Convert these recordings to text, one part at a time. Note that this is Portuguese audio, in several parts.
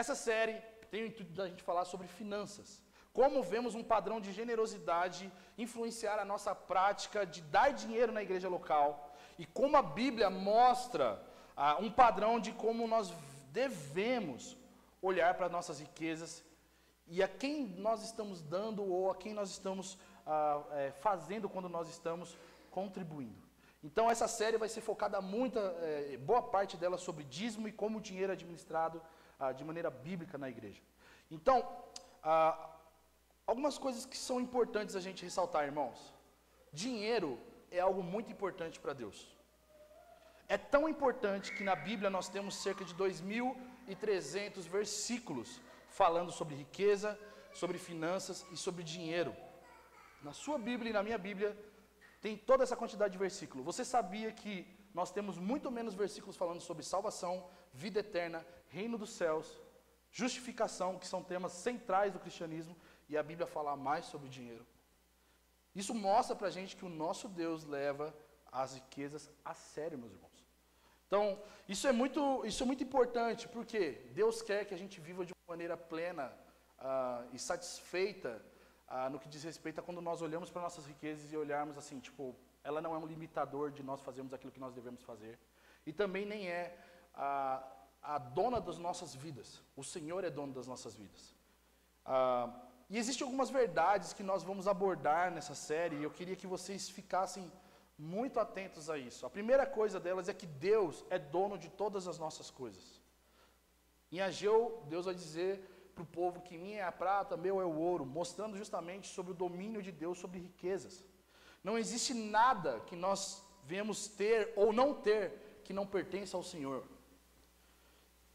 Essa série tem o intuito da gente falar sobre finanças. Como vemos um padrão de generosidade influenciar a nossa prática de dar dinheiro na igreja local. E como a Bíblia mostra um padrão de como nós devemos olhar para nossas riquezas e a quem nós estamos dando ou a quem nós estamos fazendo quando nós estamos contribuindo. Então essa série vai ser focada boa parte dela sobre dízimo e como o dinheiro é administrado de maneira bíblica na igreja. Então, algumas coisas que são importantes a gente ressaltar, irmãos. Dinheiro é algo muito importante para Deus. É tão importante que na Bíblia nós temos cerca de 2.300 versículos falando sobre riqueza, sobre finanças e sobre dinheiro. Na sua Bíblia e na minha Bíblia tem toda essa quantidade de versículos. Você sabia que nós temos muito menos versículos falando sobre salvação, vida eterna, reino dos céus, justificação, que são temas centrais do cristianismo, e a Bíblia fala mais sobre dinheiro. Isso mostra pra gente que o nosso Deus leva as riquezas a sério, meus irmãos. Então, isso é muito importante, porque Deus quer que a gente viva de uma maneira plena e satisfeita no que diz respeito a quando nós olhamos para nossas riquezas e olharmos assim, tipo, ela não é um limitador de nós fazermos aquilo que nós devemos fazer. E também nem é a dona das nossas vidas. O Senhor é dono das nossas vidas. E existem algumas verdades que nós vamos abordar nessa série, e eu queria que vocês ficassem muito atentos a isso. A primeira coisa delas é que Deus é dono de todas as nossas coisas. Em Ageu, Deus vai dizer para o povo que minha é a prata, meu é o ouro, mostrando justamente sobre o domínio de Deus sobre riquezas. Não existe nada que nós venhamos ter ou não ter que não pertença ao Senhor.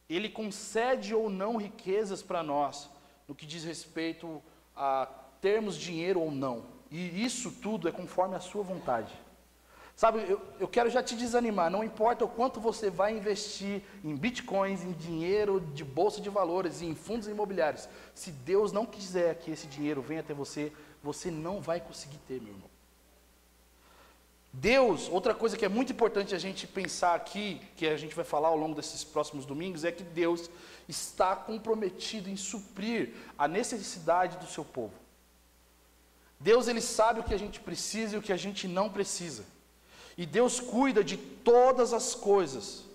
Ele concede ou não riquezas para nós, no que diz respeito a termos dinheiro ou não. E isso tudo é conforme a sua vontade. Sabe, eu quero já te desanimar, não importa o quanto você vai investir em bitcoins, em dinheiro de bolsa de valores, em fundos imobiliários. Se Deus não quiser que esse dinheiro venha até você, você não vai conseguir ter, meu irmão. Deus, outra coisa que é muito importante a gente pensar aqui, que a gente vai falar ao longo desses próximos domingos, é que Deus está comprometido em suprir a necessidade do seu povo. Deus, ele sabe o que a gente precisa e o que a gente não precisa. E Deus cuida de todas as coisas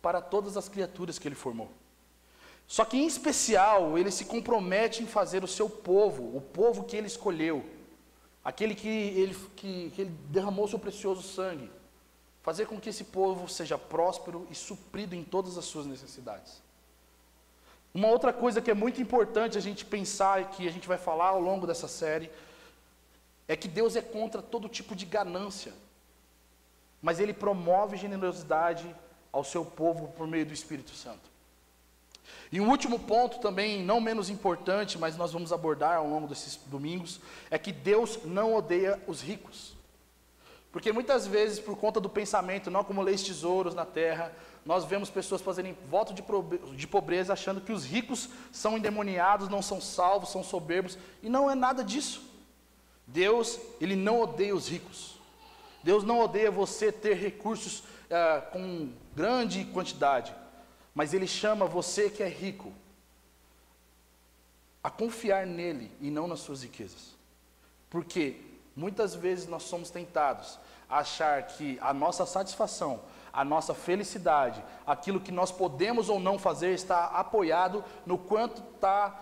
para todas as criaturas que ele formou. Só que em especial, ele se compromete em fazer o seu povo, o povo que ele escolheu, aquele que ele derramou seu precioso sangue, fazer com que esse povo seja próspero e suprido em todas as suas necessidades. Uma outra coisa que é muito importante a gente pensar e que a gente vai falar ao longo dessa série, é que Deus é contra todo tipo de ganância, mas ele promove generosidade ao seu povo por meio do Espírito Santo. E um último ponto também, não menos importante, mas nós vamos abordar ao longo desses domingos, é que Deus não odeia os ricos. Porque muitas vezes, por conta do pensamento, não acumulei tesouros na terra, nós vemos pessoas fazerem voto de pobreza, achando que os ricos são endemoniados, não são salvos, são soberbos, e não é nada disso. Deus, ele não odeia os ricos. Deus não odeia você ter recursos com grande quantidade, mas ele chama você que é rico a confiar nele e não nas suas riquezas. Porque muitas vezes nós somos tentados a achar que a nossa satisfação, a nossa felicidade, aquilo que nós podemos ou não fazer está apoiado no quanto está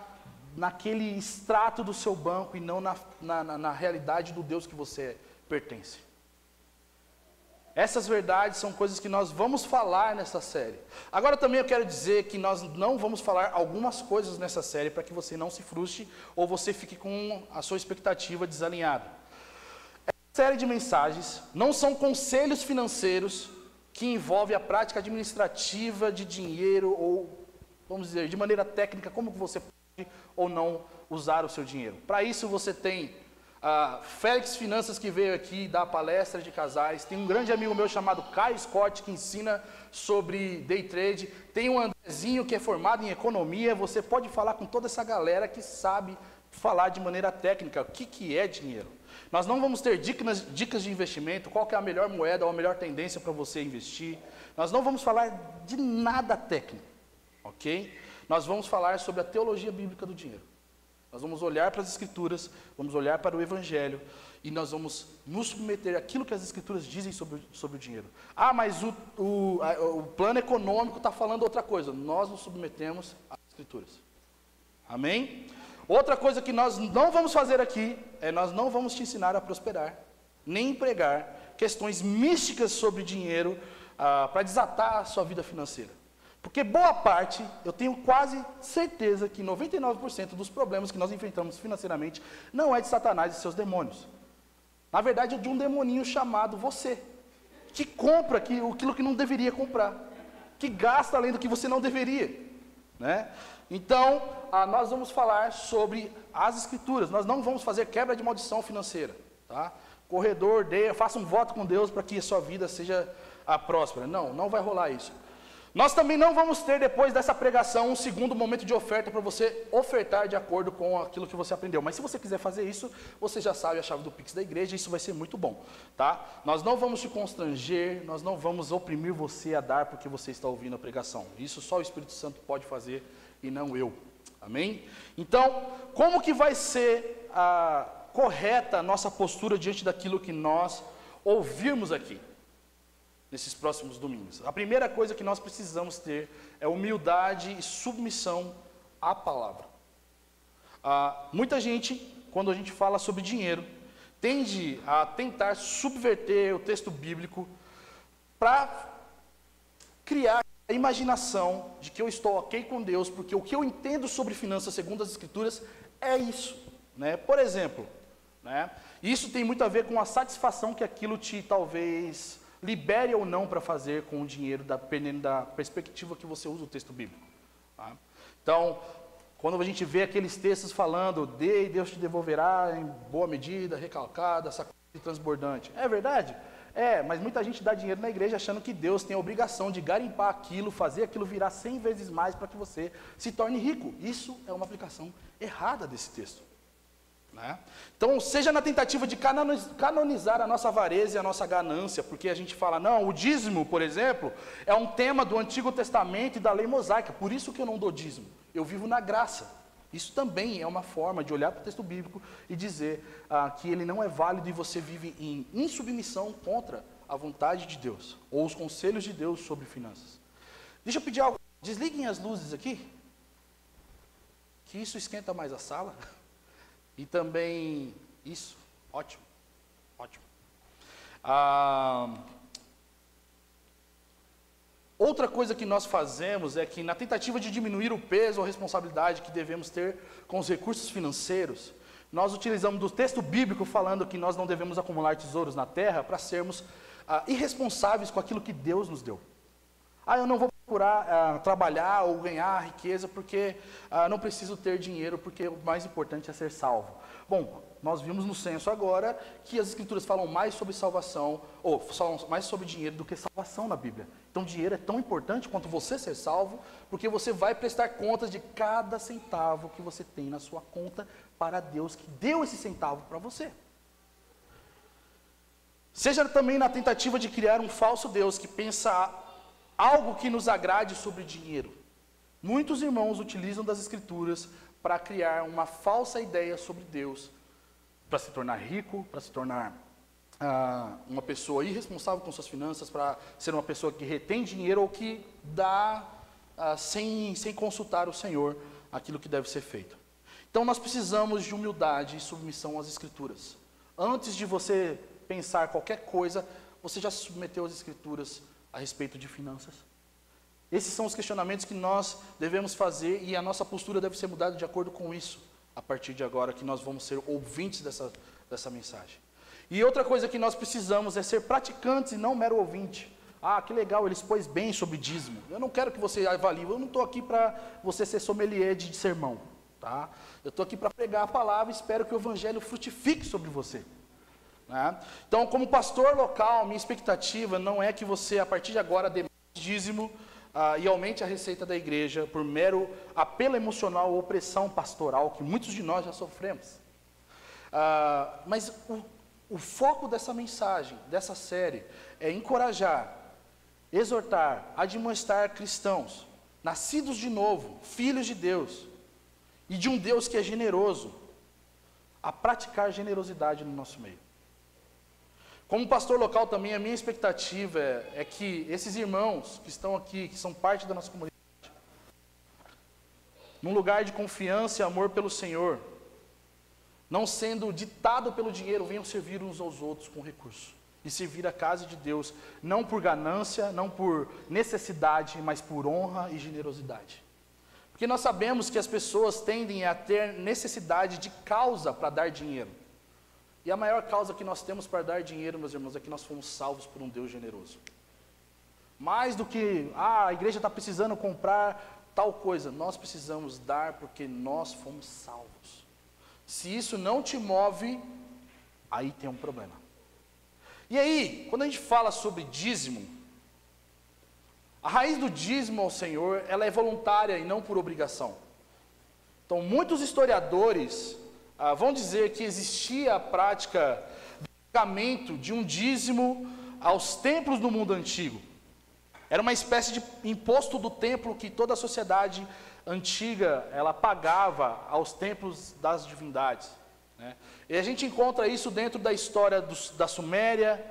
naquele extrato do seu banco e não na realidade do Deus que você pertence. Essas verdades são coisas que nós vamos falar nessa série. Agora também eu quero dizer que nós não vamos falar algumas coisas nessa série para que você não se frustre ou você fique com a sua expectativa desalinhada. Essa série de mensagens não são conselhos financeiros que envolvem a prática administrativa de dinheiro ou, vamos dizer, de maneira técnica, como você pode ou não usar o seu dinheiro. Para isso você tem Félix Finanças, que veio aqui dar palestra de casais. Tem um grande amigo meu chamado Caio Scott, que ensina sobre day trade. Tem um Andrezinho, que é formado em economia. Você pode falar com toda essa galera que sabe falar de maneira técnica o que é dinheiro. Nós não vamos ter dicas de investimento, qual que é a melhor moeda ou a melhor tendência para você investir. Nós não vamos falar de nada técnico, ok? nós vamos falar sobre a teologia bíblica do dinheiro. Nós vamos olhar para as Escrituras, vamos olhar para o Evangelho, e nós vamos nos submeter àquilo que as Escrituras dizem sobre o dinheiro. Ah, mas o plano econômico está falando outra coisa. Nós nos submetemos às Escrituras. Amém? Outra coisa que nós não vamos fazer aqui, nós não vamos te ensinar a prosperar, nem pregar questões místicas sobre dinheiro para desatar a sua vida financeira. Porque boa parte, eu tenho quase certeza que 99% dos problemas que nós enfrentamos financeiramente não é de Satanás e seus demônios. Na verdade, é de um demoninho chamado você, que compra aquilo que não deveria comprar, que gasta além do que você não deveria, né? Então, nós vamos falar sobre as Escrituras. Nós não vamos fazer quebra de maldição financeira, tá? Corredor, faça um voto com Deus para que a sua vida seja próspera. Não vai rolar isso. Nós também não vamos ter, depois dessa pregação, um segundo momento de oferta para você ofertar de acordo com aquilo que você aprendeu. Mas se você quiser fazer isso, você já sabe a chave do Pix da igreja, isso vai ser muito bom, tá? Nós não vamos te constranger, nós não vamos oprimir você a dar porque você está ouvindo a pregação. Isso só o Espírito Santo pode fazer e não eu. Amém? Então, como que vai ser correta a nossa postura diante daquilo que nós ouvirmos aqui? Nesses próximos domingos. A primeira coisa que nós precisamos ter é humildade e submissão à palavra. Muita gente, quando a gente fala sobre dinheiro, tende a tentar subverter o texto bíblico para criar a imaginação de que eu estou ok com Deus, porque o que eu entendo sobre finanças segundo as Escrituras é isso, né? Por exemplo, né? Isso tem muito a ver com a satisfação que aquilo te talvez libere ou não para fazer com o dinheiro, dependendo da perspectiva que você usa o texto bíblico. Tá? Então, quando a gente vê aqueles textos falando, dê e Deus te devolverá em boa medida, recalcada, sacudida e transbordante. É verdade? Mas muita gente dá dinheiro na igreja achando que Deus tem a obrigação de garimpar aquilo, fazer aquilo virar 100 vezes mais para que você se torne rico. Isso é uma aplicação errada desse texto. Né? Então, seja na tentativa de canonizar a nossa avareza e a nossa ganância, porque a gente fala, não, o dízimo, por exemplo, é um tema do Antigo Testamento e da lei mosaica, por isso que eu não dou dízimo, eu vivo na graça. Isso também é uma forma de olhar para o texto bíblico e dizer que ele não é válido e você vive em insubmissão contra a vontade de Deus, ou os conselhos de Deus sobre finanças. Deixa eu pedir algo, desliguem as luzes aqui, que isso esquenta mais a sala. E também, isso, ótimo. Outra coisa que nós fazemos é que na tentativa de diminuir o peso ou responsabilidade que devemos ter com os recursos financeiros, nós utilizamos do texto bíblico falando que nós não devemos acumular tesouros na terra para sermos irresponsáveis com aquilo que Deus nos deu. Eu não vou procurar trabalhar ou ganhar riqueza porque não preciso ter dinheiro, porque o mais importante é ser salvo. Bom, nós vimos no censo agora que as Escrituras falam mais sobre salvação, ou falam mais sobre dinheiro do que salvação na Bíblia. Então dinheiro é tão importante quanto você ser salvo, porque você vai prestar contas de cada centavo que você tem na sua conta para Deus que deu esse centavo para você. Seja também na tentativa de criar um falso Deus que pensa algo que nos agrade sobre dinheiro. Muitos irmãos utilizam das Escrituras para criar uma falsa ideia sobre Deus, para se tornar rico, para se tornar uma pessoa irresponsável com suas finanças, para ser uma pessoa que retém dinheiro ou que dá sem consultar o Senhor aquilo que deve ser feito. Então nós precisamos de humildade e submissão às Escrituras. Antes de você pensar qualquer coisa, você já se submeteu às Escrituras a respeito de finanças? Esses são os questionamentos que nós devemos fazer e a nossa postura deve ser mudada de acordo com isso, a partir de agora que nós vamos ser ouvintes dessa mensagem. E outra coisa que nós precisamos é ser praticantes e não mero ouvinte. Que legal, ele expôs bem sobre dízimo. Eu não quero que você avalie, eu não estou aqui para você ser sommelier de sermão. Tá? Eu estou aqui para pregar a palavra e espero que o evangelho frutifique sobre você. Né? Então, como pastor local, minha expectativa não é que você, a partir de agora, dê mais dízimo e aumente a receita da igreja por mero apelo emocional ou pressão pastoral, que muitos de nós já sofremos. Mas o foco dessa mensagem, dessa série, é encorajar, exortar, admoestar cristãos nascidos de novo, filhos de Deus, e de um Deus que é generoso, a praticar generosidade no nosso meio. Como pastor local também, a minha expectativa é que esses irmãos que estão aqui, que são parte da nossa comunidade, num lugar de confiança e amor pelo Senhor, não sendo ditado pelo dinheiro, venham servir uns aos outros com recurso. E servir a casa de Deus, não por ganância, não por necessidade, mas por honra e generosidade. Porque nós sabemos que as pessoas tendem a ter necessidade de causa para dar dinheiro. E a maior causa que nós temos para dar dinheiro, meus irmãos, é que nós fomos salvos por um Deus generoso. Mais do que, a igreja está precisando comprar tal coisa, nós precisamos dar porque nós fomos salvos. Se isso não te move, aí tem um problema. E aí, quando a gente fala sobre dízimo, a raiz do dízimo ao Senhor, ela é voluntária e não por obrigação. Então, muitos historiadores vão dizer que existia a prática de pagamento de um dízimo aos templos do mundo antigo. Era uma espécie de imposto do templo que toda a sociedade antiga ela pagava aos templos das divindades, né? E a gente encontra isso dentro da história da Suméria,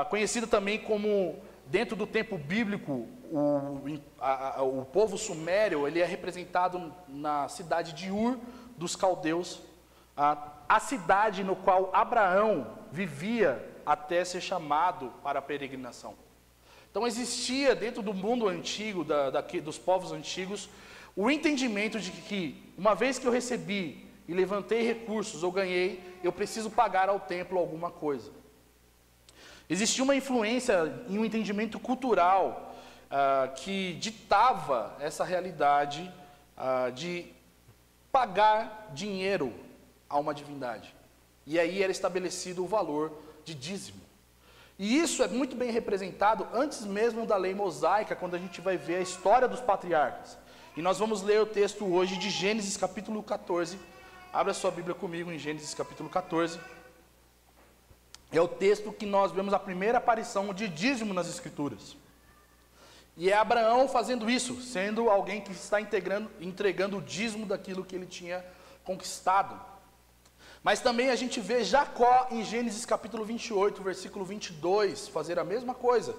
conhecida também como, dentro do tempo bíblico, o povo sumério, ele é representado na cidade de Ur dos caldeus, a cidade no qual Abraão vivia até ser chamado para a peregrinação. Então existia dentro do mundo antigo, dos povos antigos, o entendimento de que, uma vez que eu recebi e levantei recursos, ou ganhei, eu preciso pagar ao templo alguma coisa. Existia uma influência em um entendimento cultural que ditava essa realidade de pagar dinheiro a uma divindade. E aí era estabelecido o valor de dízimo. E isso é muito bem representado antes mesmo da lei mosaica, quando a gente vai ver a história dos patriarcas. E nós vamos ler o texto hoje de Gênesis capítulo 14. Abra sua Bíblia comigo em Gênesis capítulo 14. É o texto que nós vemos a primeira aparição de dízimo nas Escrituras. E é Abraão fazendo isso, sendo alguém que está entregando o dízimo daquilo que ele tinha conquistado. Mas também a gente vê Jacó em Gênesis capítulo 28, versículo 22, fazer a mesma coisa.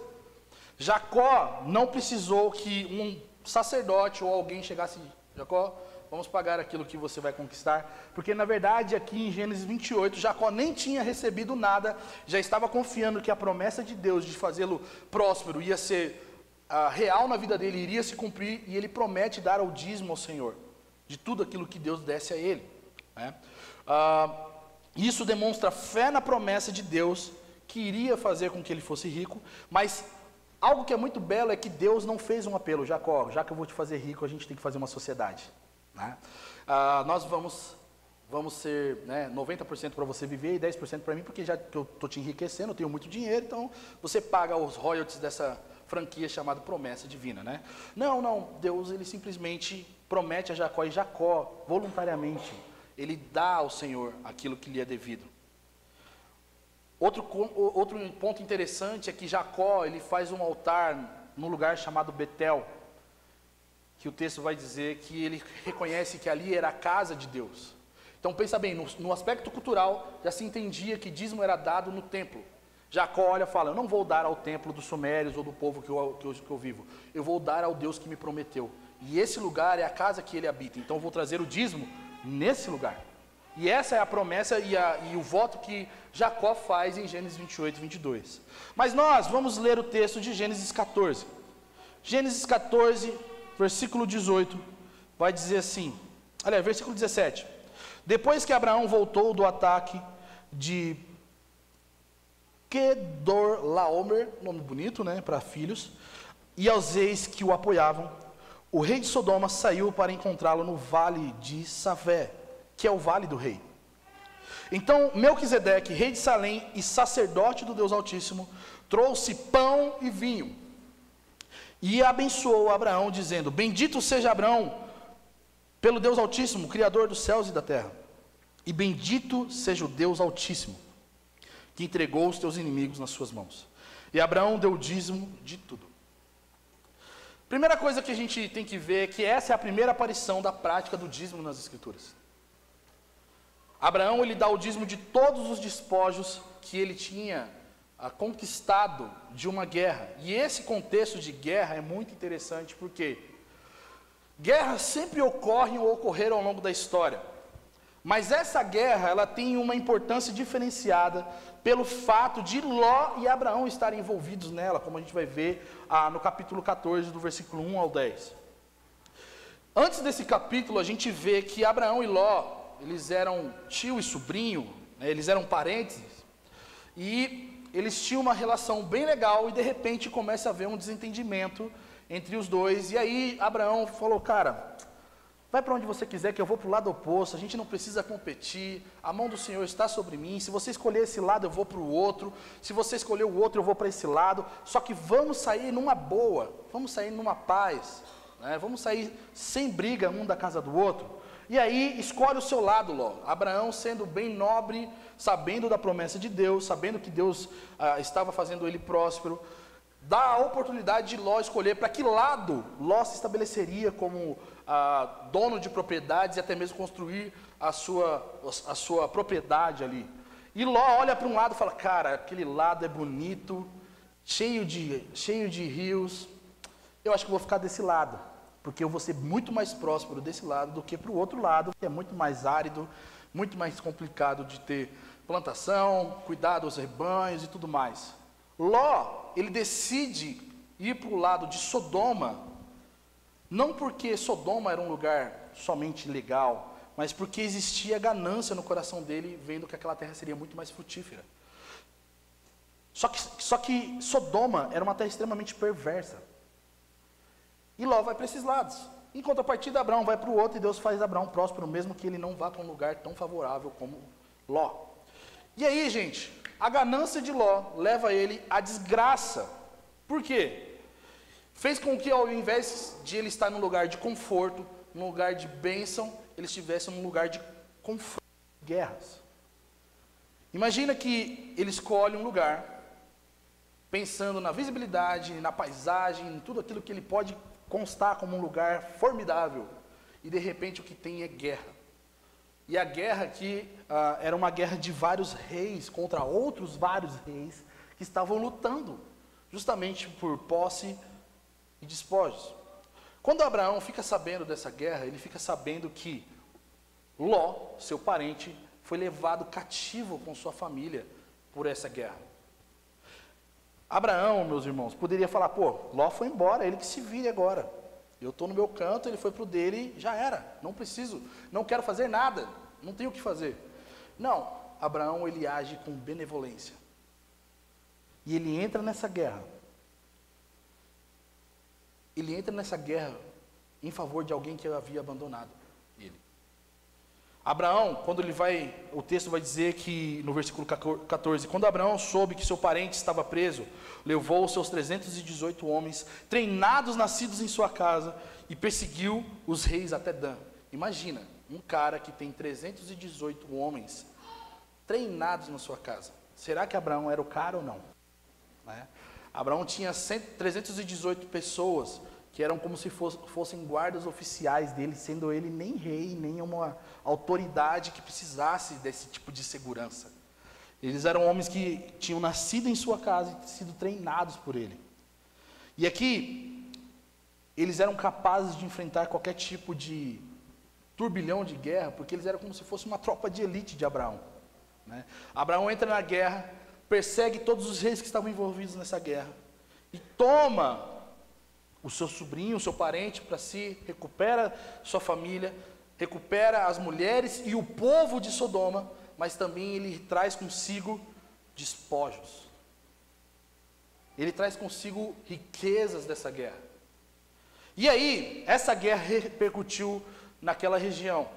Jacó não precisou que um sacerdote ou alguém chegasse, Jacó, vamos pagar aquilo que você vai conquistar, porque na verdade aqui em Gênesis 28, Jacó nem tinha recebido nada, já estava confiando que a promessa de Deus de fazê-lo próspero ia ser real na vida dele, iria se cumprir, e ele promete dar ao dízimo ao Senhor, de tudo aquilo que Deus desse a ele, né? Isso demonstra fé na promessa de Deus, que iria fazer com que ele fosse rico, mas algo que é muito belo é que Deus não fez um apelo, Jacó, já que eu vou te fazer rico, a gente tem que fazer uma sociedade, né? Nós vamos ser, né, 90% para você viver e 10% para mim, porque já que eu estou te enriquecendo, eu tenho muito dinheiro, então você paga os royalties dessa franquia chamada promessa divina, né? Não, Deus ele simplesmente promete a Jacó, e Jacó, voluntariamente, ele dá ao Senhor aquilo que lhe é devido. Outro ponto interessante é que Jacó, ele faz um altar num lugar chamado Betel, que o texto vai dizer que ele reconhece que ali era a casa de Deus. Então pensa bem, no aspecto cultural, já se entendia que dízimo era dado no templo. Jacó olha e fala, eu não vou dar ao templo dos sumérios ou do povo que eu vivo, eu vou dar ao Deus que me prometeu. E esse lugar é a casa que ele habita, então eu vou trazer o dízimo nesse lugar. E essa é a promessa e o voto que Jacó faz em Gênesis 28, 22. Mas nós vamos ler o texto de Gênesis 14. Gênesis 14, versículo 18, vai dizer assim, aliás, versículo 17. Depois que Abraão voltou do ataque de Kedorlaomer, nome bonito, né, para filhos, e aos reis que o apoiavam, o rei de Sodoma saiu para encontrá-lo no vale de Savé, que é o vale do rei. Então Melquisedeque, rei de Salém e sacerdote do Deus Altíssimo, trouxe pão e vinho, e abençoou Abraão, dizendo, bendito seja Abraão, pelo Deus Altíssimo, Criador dos céus e da terra, e bendito seja o Deus Altíssimo, que entregou os teus inimigos nas suas mãos. E Abraão deu o dízimo de tudo. Primeira coisa que a gente tem que ver é que essa é a primeira aparição da prática do dízimo nas Escrituras. Abraão, ele dá o dízimo de todos os despojos que ele tinha conquistado de uma guerra. E esse contexto de guerra é muito interessante porque guerras sempre ocorrem ou ocorreram ao longo da história. Mas essa guerra, ela tem uma importância diferenciada pelo fato de Ló e Abraão estarem envolvidos nela, como a gente vai ver no capítulo 14, do versículo 1 ao 10. Antes desse capítulo, a gente vê que Abraão e Ló, eles eram tio e sobrinho, né, eles eram parentes, e eles tinham uma relação bem legal, e de repente começa a haver um desentendimento entre os dois, e aí Abraão falou, cara, vai para onde você quiser que eu vou para o lado oposto, a gente não precisa competir, a mão do Senhor está sobre mim, se você escolher esse lado eu vou para o outro, se você escolher o outro eu vou para esse lado, só que vamos sair numa boa, vamos sair numa paz, né? Vamos sair sem briga um da casa do outro. E aí escolhe o seu lado, Ló. Abraão sendo bem nobre, sabendo da promessa de Deus, sabendo que Deus estava fazendo ele próspero, dá a oportunidade de Ló escolher para que lado Ló se estabeleceria como dono de propriedades e até mesmo construir a sua propriedade ali. E Ló olha para um lado e fala, cara, aquele lado é bonito, cheio de rios, eu acho que vou ficar desse lado, porque eu vou ser muito mais próspero desse lado do que para o outro lado, que é muito mais árido, muito mais complicado de ter plantação, cuidar dos rebanhos e tudo mais. Ló, ele decide ir para o lado de Sodoma, não porque Sodoma era um lugar somente legal, mas porque existia ganância no coração dele, vendo que aquela terra seria muito mais frutífera. Só que Sodoma era uma terra extremamente perversa. E Ló vai para esses lados. Em contrapartida, Abraão vai para o outro, e Deus faz Abraão próspero, mesmo que ele não vá para um lugar tão favorável como Ló. E aí, gente, a ganância de Ló leva ele à desgraça. Por quê? Fez com que, ao invés de ele estar num lugar de conforto, num lugar de bênção, ele estivesse num lugar de confronto, guerras. Imagina que ele escolhe um lugar, pensando na visibilidade, na paisagem, em tudo aquilo que ele pode constar como um lugar formidável, e de repente o que tem é guerra. E a guerra aqui era uma guerra de vários reis contra outros vários reis que estavam lutando, justamente por posse e despojos. Quando Abraão fica sabendo dessa guerra, ele fica sabendo que Ló, seu parente, foi levado cativo com sua família por essa guerra. Abraão, meus irmãos, poderia falar, pô, Ló foi embora, ele que se vire agora. Eu estou no meu canto, ele foi para o dele, já era, não preciso, não quero fazer nada, não tenho o que fazer. Não, Abraão, ele age com benevolência. E ele entra nessa guerra. Ele entra nessa guerra em favor de alguém que havia abandonado ele. Abraão, quando ele vai, o texto vai dizer que, no versículo 14, quando Abraão soube que seu parente estava preso, levou os seus 318 homens, treinados, nascidos em sua casa, e perseguiu os reis até Dan. Imagina, um cara que tem 318 homens treinados na sua casa. Será que Abraão era o cara ou não? Né? Abraão tinha 318 pessoas, que eram como se fossem guardas oficiais dele, sendo ele nem rei, nem uma autoridade que precisasse desse tipo de segurança. Eles eram homens que tinham nascido em sua casa e sido treinados por ele. E aqui, eles eram capazes de enfrentar qualquer tipo de turbilhão de guerra, porque eles eram como se fosse uma tropa de elite de Abraão. Né? Abraão entra na guerra, persegue todos os reis que estavam envolvidos nessa guerra, e toma o seu sobrinho, o seu parente para si, recupera sua família, recupera as mulheres e o povo de Sodoma, mas também ele traz consigo despojos. Ele traz consigo riquezas dessa guerra. E aí, essa guerra repercutiu naquela região.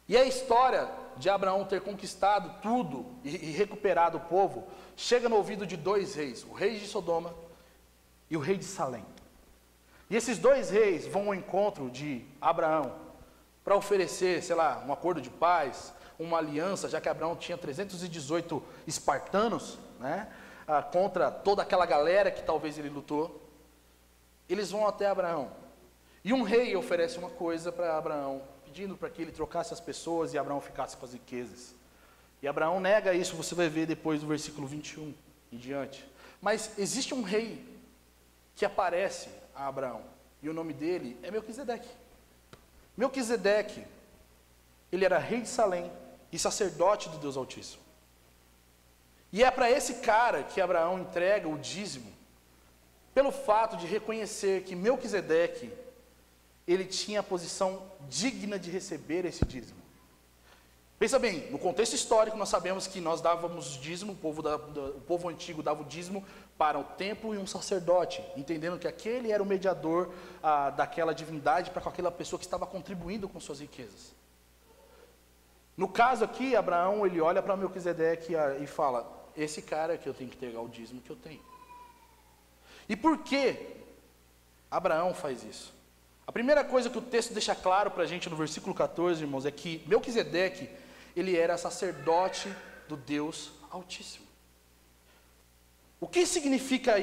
E a história de Abraão ter conquistado tudo e recuperado o povo, chega no ouvido de dois reis, o rei de Sodoma e o rei de Salém. E esses dois reis vão ao encontro de Abraão para oferecer, sei lá, um acordo de paz, uma aliança, já que Abraão tinha 318 espartanos, né, contra toda aquela galera que talvez ele lutou. eles vão até Abraão. E um rei oferece uma coisa para Abraão, pedindo para que ele trocasse as pessoas e Abraão ficasse com as riquezas. E Abraão nega isso, você vai ver depois do versículo 21 em diante. Mas existe um rei que aparece a Abraão, e o nome dele é Melquisedeque. Melquisedeque, ele era rei de Salém e sacerdote do Deus Altíssimo. E é para esse cara que Abraão entrega o dízimo, pelo fato de reconhecer que Melquisedeque, ele tinha a posição digna de receber esse dízimo. Pensa bem, no contexto histórico nós sabemos que nós dávamos dízimo, o povo antigo dava o dízimo para o templo e um sacerdote, entendendo que aquele era o mediador daquela divindade para com aquela pessoa que estava contribuindo com suas riquezas. No caso aqui, Abraão, ele olha para Melquisedeque e fala, esse cara que eu tenho que entregar o dízimo que eu tenho. E por que Abraão faz isso? A primeira coisa que o texto deixa claro para a gente no versículo 14, irmãos, é que Melquisedeque, ele era sacerdote do Deus Altíssimo. O que significa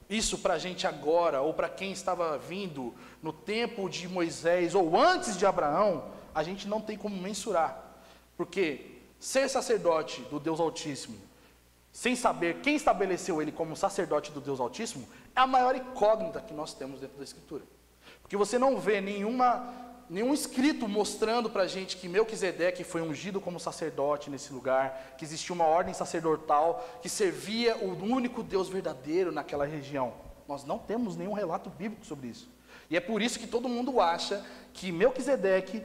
isso para a gente agora, ou para quem estava vindo no tempo de Moisés, ou antes de Abraão, a gente não tem como mensurar. Porque ser sacerdote do Deus Altíssimo, sem saber quem estabeleceu ele como sacerdote do Deus Altíssimo, é a maior incógnita que nós temos dentro da Escritura. Porque você não vê nenhum escrito mostrando para a gente que Melquisedeque foi ungido como sacerdote nesse lugar, que existia uma ordem sacerdotal que servia o único Deus verdadeiro naquela região. Nós não temos nenhum relato bíblico sobre isso. E é por isso que todo mundo acha que Melquisedeque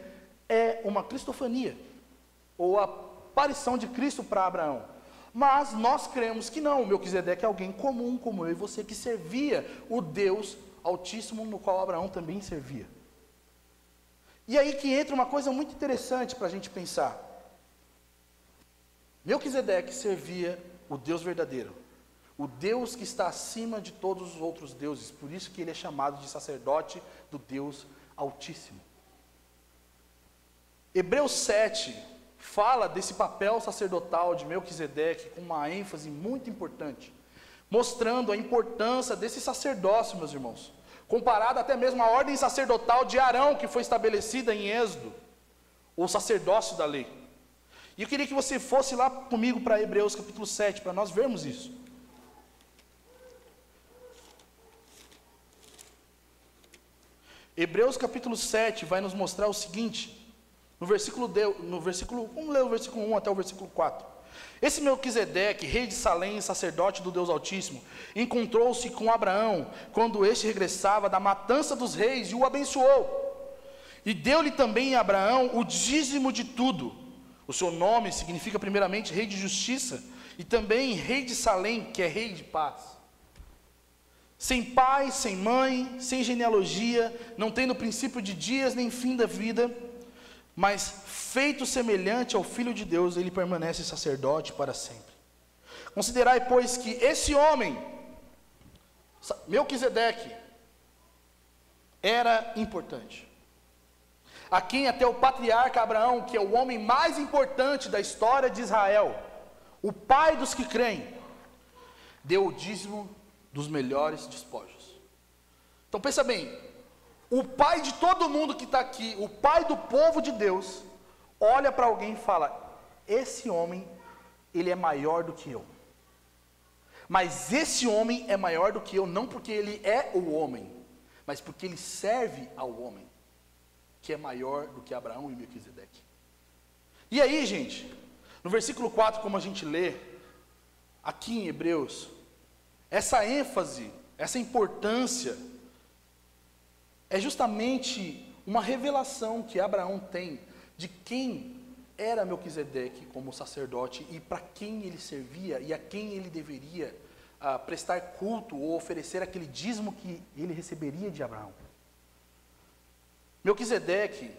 é uma cristofania, ou a aparição de Cristo para Abraão. Mas nós cremos que não, Melquisedeque é alguém comum, como eu e você, que servia o Deus Altíssimo, no qual Abraão também servia. E aí que entra uma coisa muito interessante para a gente pensar. Melquisedeque servia o Deus verdadeiro, o Deus que está acima de todos os outros deuses, por isso que ele é chamado de sacerdote do Deus Altíssimo. Hebreus 7 fala desse papel sacerdotal de Melquisedeque com uma ênfase muito importante, mostrando a importância desse sacerdócio, meus irmãos, comparado até mesmo à ordem sacerdotal de Arão, que foi estabelecida em Êxodo, o sacerdócio da lei. E eu queria que você fosse lá comigo para Hebreus capítulo 7, para nós vermos isso. Hebreus capítulo 7 vai nos mostrar o seguinte, vamos ler o versículo 1 até o versículo 4. Esse Melquisedeque, rei de Salém, sacerdote do Deus Altíssimo, encontrou-se com Abraão, quando este regressava da matança dos reis, e o abençoou. E deu-lhe também a Abraão o dízimo de tudo. O seu nome significa primeiramente rei de justiça, e também rei de Salém, que é rei de paz. Sem pai, sem mãe, sem genealogia, não tendo princípio de dias nem fim da vida, mas feito semelhante ao Filho de Deus, ele permanece sacerdote para sempre. Considerai, pois, que esse homem, Melquisedeque, era importante, a quem até o patriarca Abraão, que é o homem mais importante da história de Israel, o pai dos que creem, deu o dízimo dos melhores despojos. Então pensa bem, o pai de todo mundo que está aqui, o pai do povo de Deus, olha para alguém e fala, esse homem, ele é maior do que eu. Mas esse homem é maior do que eu, não porque ele é o homem, mas porque ele serve ao homem, que é maior do que Abraão e Melquisedeque. E aí, gente, no versículo 4, como a gente lê, aqui em Hebreus, essa ênfase, essa importância, é justamente uma revelação que Abraão tem de quem era Melquisedeque como sacerdote e para quem ele servia e a quem ele deveria prestar culto ou oferecer aquele dízimo que ele receberia de Abraão. Melquisedeque,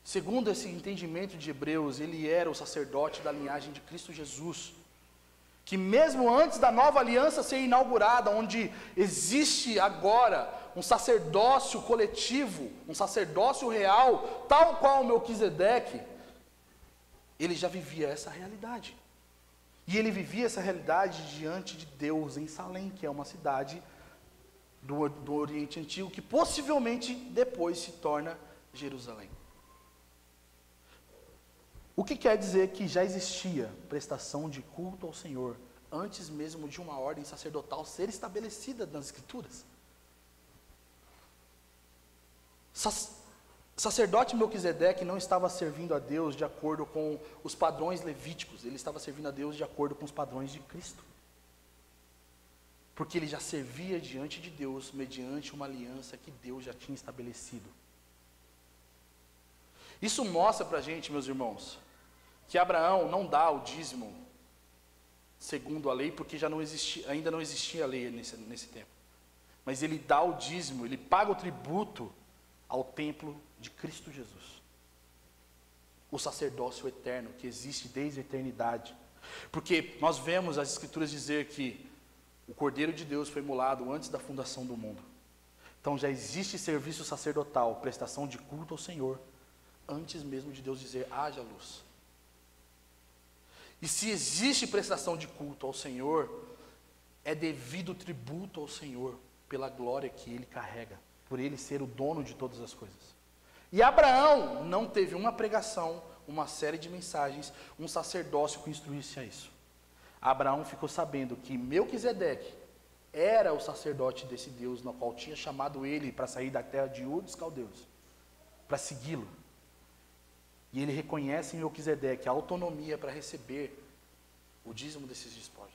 segundo esse entendimento de Hebreus, ele era o sacerdote da linhagem de Cristo Jesus, que mesmo antes da nova aliança ser inaugurada, onde existe agora um sacerdócio coletivo, um sacerdócio real, tal qual Melquisedeque, ele já vivia essa realidade. E ele vivia essa realidade diante de Deus em Salém, que é uma cidade do Oriente Antigo, que possivelmente depois se torna Jerusalém. O que quer dizer que já existia prestação de culto ao Senhor antes mesmo de uma ordem sacerdotal ser estabelecida nas Escrituras. Sacerdote Melquisedeque não estava servindo a Deus de acordo com os padrões levíticos, ele estava servindo a Deus de acordo com os padrões de Cristo. Porque ele já servia diante de Deus mediante uma aliança que Deus já tinha estabelecido. Isso mostra para a gente, meus irmãos, que Abraão não dá o dízimo segundo a lei, porque ainda não existia a lei nesse tempo. Mas ele dá o dízimo, ele paga o tributo ao templo de Cristo Jesus. O sacerdócio eterno, que existe desde a eternidade. Porque nós vemos as Escrituras dizer que o Cordeiro de Deus foi imolado antes da fundação do mundo. Então já existe serviço sacerdotal, prestação de culto ao Senhor, antes mesmo de Deus dizer, haja luz. E se existe prestação de culto ao Senhor, é devido tributo ao Senhor, pela glória que Ele carrega, por Ele ser o dono de todas as coisas. E Abraão não teve uma pregação, uma série de mensagens, um sacerdócio que instruísse a isso. Abraão ficou sabendo que Melquisedeque era o sacerdote desse Deus, no qual tinha chamado ele para sair da terra de Ur dos Caldeus, para segui-lo. E ele reconhece em Melquisedeque a autonomia para receber o dízimo desses despojos.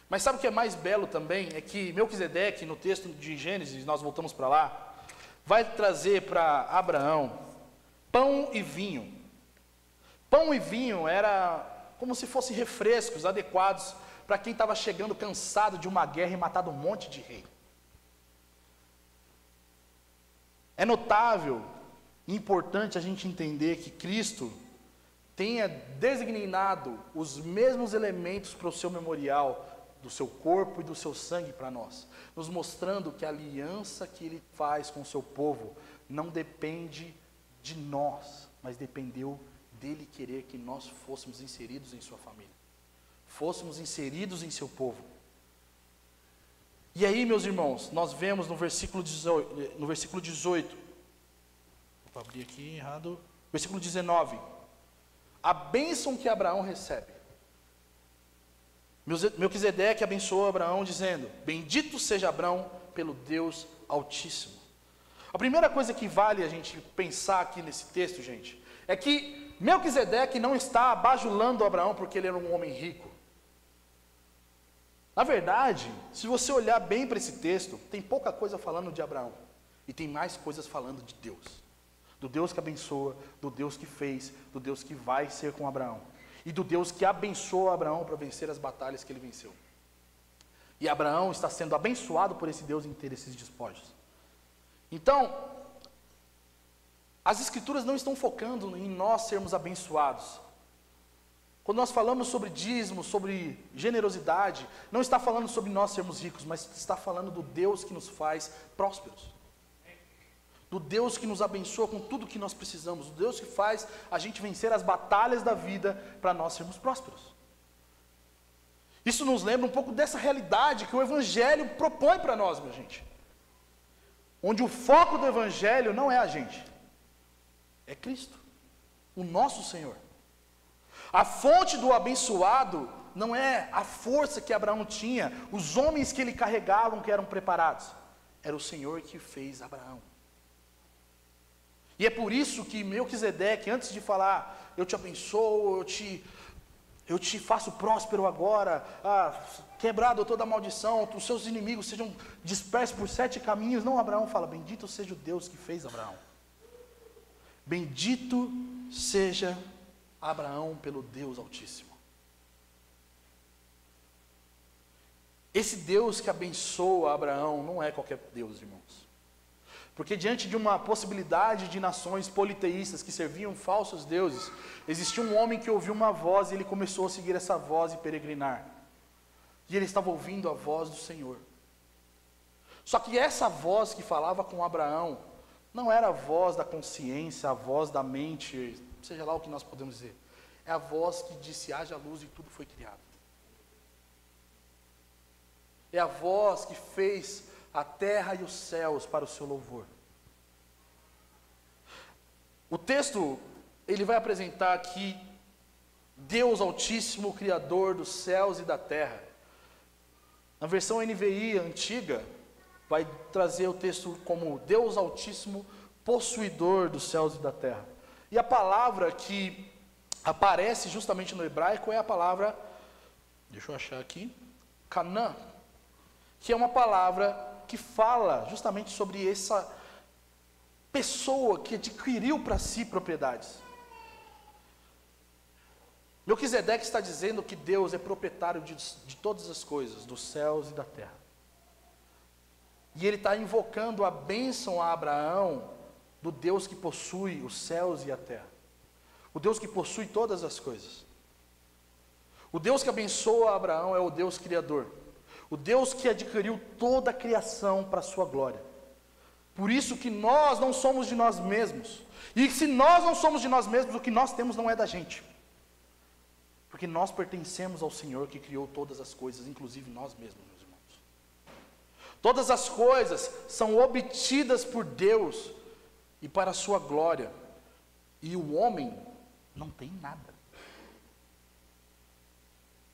Mas sabe o que é mais belo também? É que Melquisedeque, no texto de Gênesis, nós voltamos para lá, vai trazer para Abraão pão e vinho. Pão e vinho era como se fossem refrescos adequados para quem estava chegando cansado de uma guerra e matado um monte de rei. É notável e importante a gente entender que Cristo tenha designado os mesmos elementos para o seu memorial, do seu corpo e do seu sangue para nós, nos mostrando que a aliança que Ele faz com o seu povo não depende de nós, mas dependeu dele querer que nós fôssemos inseridos em sua família, fôssemos inseridos em seu povo. E aí, meus irmãos, nós vemos no versículo 18, vou abrir aqui errado, versículo 19, a bênção que Abraão recebe. Melquisedeque abençoou Abraão dizendo, bendito seja Abraão pelo Deus Altíssimo. A primeira coisa que vale a gente pensar aqui nesse texto, gente, é que Melquisedeque não está bajulando Abraão porque ele era um homem rico. Na verdade, se você olhar bem para esse texto, tem pouca coisa falando de Abraão, e tem mais coisas falando de Deus. Do Deus que abençoa, do Deus que fez, do Deus que vai ser com Abraão. E do Deus que abençoa Abraão para vencer as batalhas que ele venceu. E Abraão está sendo abençoado por esse Deus em ter esses despojos. Então, as Escrituras não estão focando em nós sermos abençoados. Quando nós falamos sobre dízimo, sobre generosidade, não está falando sobre nós sermos ricos, mas está falando do Deus que nos faz prósperos. Do Deus que nos abençoa com tudo que nós precisamos, do Deus que faz a gente vencer as batalhas da vida para nós sermos prósperos. Isso nos lembra um pouco dessa realidade que o Evangelho propõe para nós, minha gente. Onde o foco do Evangelho não é a gente, é Cristo, o nosso Senhor. A fonte do abençoado não é a força que Abraão tinha, os homens que ele carregavam que eram preparados, era o Senhor que fez Abraão. E é por isso que Melquisedeque, antes de falar, eu te abençoo, eu te faço próspero agora, quebrado toda a maldição, os seus inimigos sejam dispersos por 7 caminhos. Não, Abraão fala, bendito seja o Deus que fez Abraão. Bendito seja Abraão pelo Deus Altíssimo. Esse Deus que abençoa Abraão não é qualquer Deus, irmãos. Porque diante de uma possibilidade de nações politeístas que serviam falsos deuses, existia um homem que ouviu uma voz e ele começou a seguir essa voz e peregrinar. E ele estava ouvindo a voz do Senhor. Só que essa voz que falava com Abraão, não era a voz da consciência, a voz da mente, seja lá o que nós podemos dizer. É a voz que disse, haja luz e tudo foi criado. É a voz que fez a terra e os céus para o seu louvor. O texto, ele vai apresentar aqui Deus Altíssimo, Criador dos céus e da terra. Na versão NVI antiga, vai trazer o texto como Deus Altíssimo, possuidor dos céus e da terra. E a palavra que aparece justamente no hebraico é a palavra, deixa eu achar aqui, Canaã, que é uma palavra que fala justamente sobre essa pessoa que adquiriu para si propriedades. Melquisedeque está dizendo que Deus é proprietário de todas as coisas, dos céus e da terra. E ele está invocando a bênção a Abraão, do Deus que possui os céus e a terra. O Deus que possui todas as coisas. O Deus que abençoa Abraão é o Deus Criador. O Deus que adquiriu toda a criação para a sua glória. Por isso que nós não somos de nós mesmos. E se nós não somos de nós mesmos, o que nós temos não é da gente. Porque nós pertencemos ao Senhor que criou todas as coisas, inclusive nós mesmos, meus irmãos. Todas as coisas são obtidas por Deus e para a sua glória. E o homem não tem nada.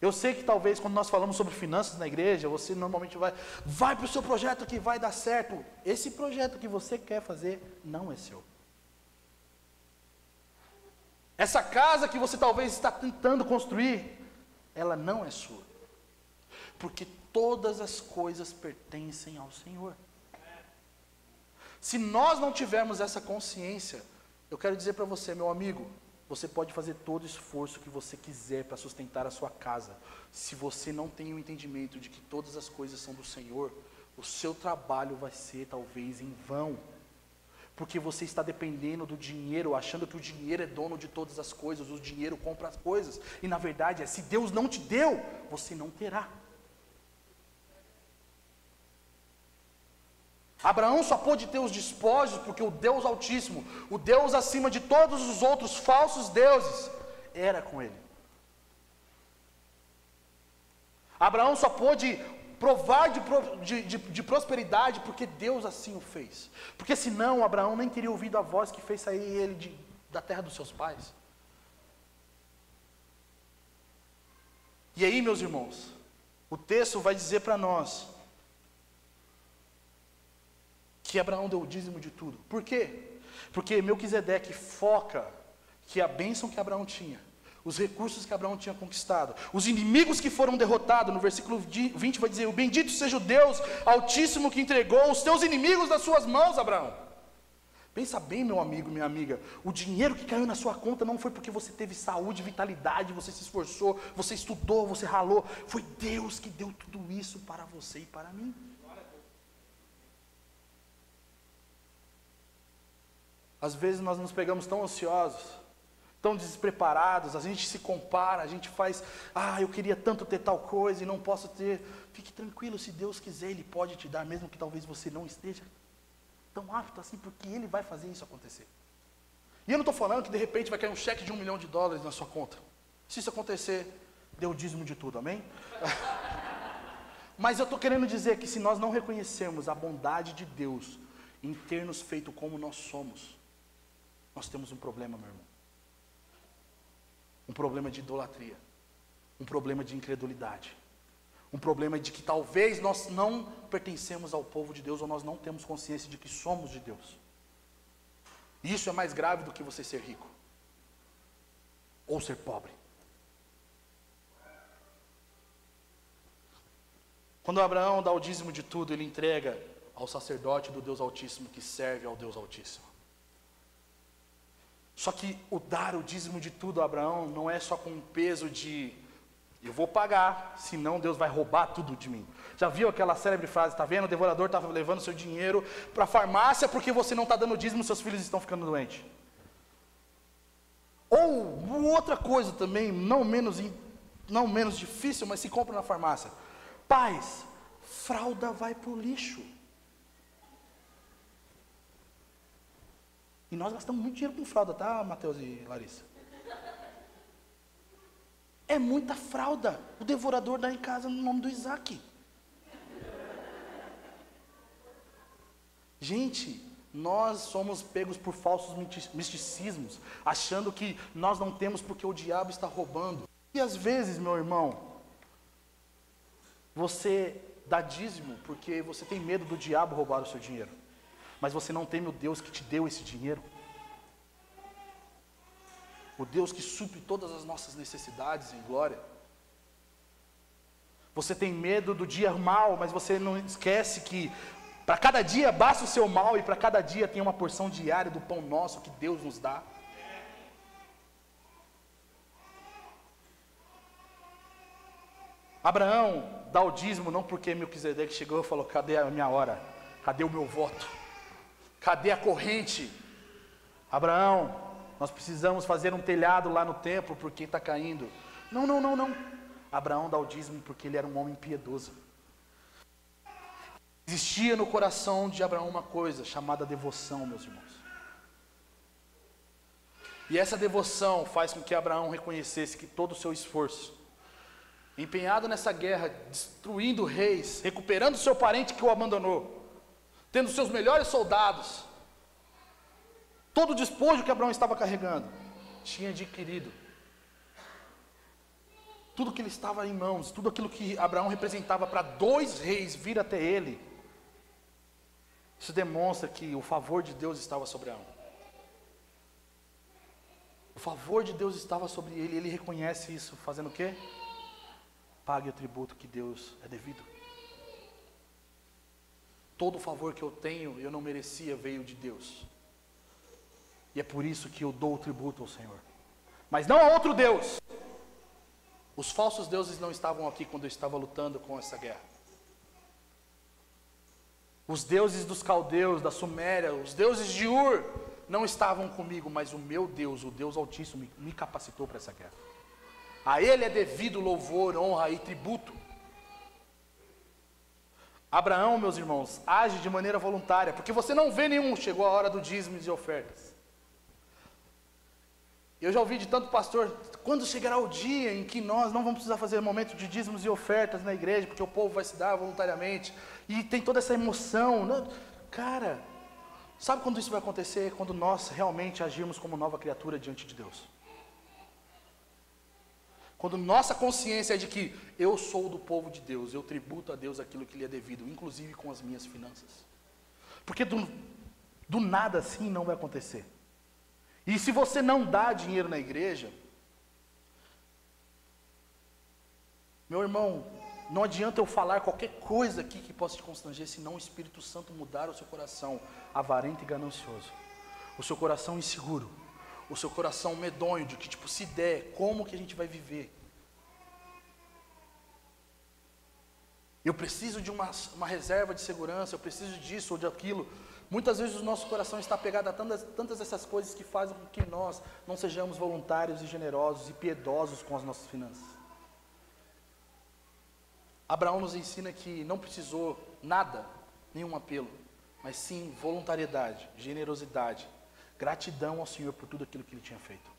Eu sei que talvez quando nós falamos sobre finanças na igreja, você normalmente vai para o seu projeto que vai dar certo. Esse projeto que você quer fazer não é seu. Essa casa que você talvez está tentando construir, ela não é sua. Porque todas as coisas pertencem ao Senhor. Se nós não tivermos essa consciência, eu quero dizer para você, meu amigo, você pode fazer todo o esforço que você quiser para sustentar a sua casa. Se você não tem o entendimento de que todas as coisas são do Senhor, o seu trabalho vai ser talvez em vão. Porque você está dependendo do dinheiro, achando que o dinheiro é dono de todas as coisas, o dinheiro compra as coisas. E na verdade se Deus não te deu, você não terá. Abraão só pôde ter os despojos porque o Deus Altíssimo, o Deus acima de todos os outros falsos deuses, era com ele. Abraão só pôde provar de prosperidade porque Deus assim o fez. Porque senão Abraão nem teria ouvido a voz que fez sair ele da terra dos seus pais. E aí, meus irmãos, o texto vai dizer para nós que Abraão deu o dízimo de tudo. Por quê? Porque Melquisedeque foca que a bênção que Abraão tinha, os recursos que Abraão tinha conquistado, os inimigos que foram derrotados, no versículo 20 vai dizer: o bendito seja o Deus Altíssimo que entregou os teus inimigos nas suas mãos, Abraão. Pensa bem, meu amigo, minha amiga, o dinheiro que caiu na sua conta não foi porque você teve saúde, vitalidade, você se esforçou, você estudou, você ralou, foi Deus que deu tudo isso para você e para mim. Às vezes nós nos pegamos tão ansiosos, tão despreparados, a gente se compara, a gente faz, eu queria tanto ter tal coisa e não posso ter. Fique tranquilo, se Deus quiser, Ele pode te dar, mesmo que talvez você não esteja tão apto assim, porque Ele vai fazer isso acontecer. E eu não estou falando que de repente vai cair um cheque de $1 milhão na sua conta. Se isso acontecer, dê o dízimo de tudo, amém? Mas eu estou querendo dizer que se nós não reconhecermos a bondade de Deus em ter nos feito como nós somos, nós temos um problema, meu irmão. Um problema de idolatria. Um problema de incredulidade. Um problema de que talvez nós não pertencemos ao povo de Deus, ou nós não temos consciência de que somos de Deus. E isso é mais grave do que você ser rico. Ou ser pobre. Quando Abraão dá o dízimo de tudo, ele entrega ao sacerdote do Deus Altíssimo, que serve ao Deus Altíssimo. Só que o dar o dízimo de tudo a Abraão não é só com um peso de eu vou pagar, senão Deus vai roubar tudo de mim. Já viu aquela célebre frase, está vendo? O devorador está levando seu dinheiro para a farmácia porque você não está dando dízimo, seus filhos estão ficando doentes. Ou outra coisa também, não menos difícil, mas se compra na farmácia. Pais, fralda vai para o lixo. E nós gastamos muito dinheiro com fralda, tá, Mateus e Larissa? É muita fralda. O devorador dá em casa no nome do Isaac. Gente, nós somos pegos por falsos misticismos, achando que nós não temos porque o diabo está roubando. E às vezes, meu irmão, você dá dízimo porque você tem medo do diabo roubar o seu dinheiro. Mas você não teme o Deus que te deu esse dinheiro. O Deus que supre todas as nossas necessidades em glória. Você tem medo do dia mal, mas você não esquece que para cada dia basta o seu mal e para cada dia tem uma porção diária do pão nosso que Deus nos dá. Abraão dá o dízimo não porque Melquisedeque chegou e falou: cadê a minha hora? Cadê o meu voto? Cadê a corrente? Abraão, nós precisamos fazer um telhado lá no templo porque está caindo. Não. Abraão dá o dízimo porque ele era um homem piedoso. Existia no coração de Abraão uma coisa chamada devoção, meus irmãos. E essa devoção faz com que Abraão reconhecesse que todo o seu esforço, empenhado nessa guerra, destruindo reis, recuperando seu parente que o abandonou, tendo seus melhores soldados, todo o despojo que Abraão estava carregando, tinha adquirido. Tudo que ele estava em mãos, tudo aquilo que Abraão representava para 2 reis vir até ele, isso demonstra que o favor de Deus estava sobre Abraão. O favor de Deus estava sobre ele, ele reconhece isso, fazendo o quê? Pague o tributo que Deus é devido. Todo o favor que eu tenho, eu não merecia, veio de Deus. E é por isso que eu dou o tributo ao Senhor. Mas não a outro Deus. Os falsos deuses não estavam aqui quando eu estava lutando com essa guerra. Os deuses dos caldeus, da Suméria, os deuses de Ur, não estavam comigo, mas o meu Deus, o Deus Altíssimo, me capacitou para essa guerra. A Ele é devido louvor, honra e tributo. Abraão, meus irmãos, age de maneira voluntária, porque você não vê nenhum, chegou a hora do dízimo e ofertas. Eu já ouvi de tanto pastor, quando chegará o dia em que nós não vamos precisar fazer momento de dízimos e ofertas na igreja, porque o povo vai se dar voluntariamente, e tem toda essa emoção. Cara, sabe quando isso vai acontecer? Quando nós realmente agirmos como nova criatura diante de Deus. Quando nossa consciência é de que eu sou do povo de Deus, eu tributo a Deus aquilo que lhe é devido, inclusive com as minhas finanças. Porque do nada assim não vai acontecer. E se você não dá dinheiro na igreja, meu irmão, não adianta eu falar qualquer coisa aqui que possa te constranger, senão o Espírito Santo mudar o seu coração avarento e ganancioso, o seu coração inseguro, o seu coração medonho, de que tipo, se der, como que a gente vai viver? Eu preciso de uma reserva de segurança, eu preciso disso ou de aquilo. Muitas vezes o nosso coração está pegado a tantas dessas coisas que fazem com que nós não sejamos voluntários e generosos e piedosos com as nossas finanças. Abraão nos ensina que não precisou nada, nenhum apelo, mas sim voluntariedade, generosidade, gratidão ao Senhor por tudo aquilo que Ele tinha feito.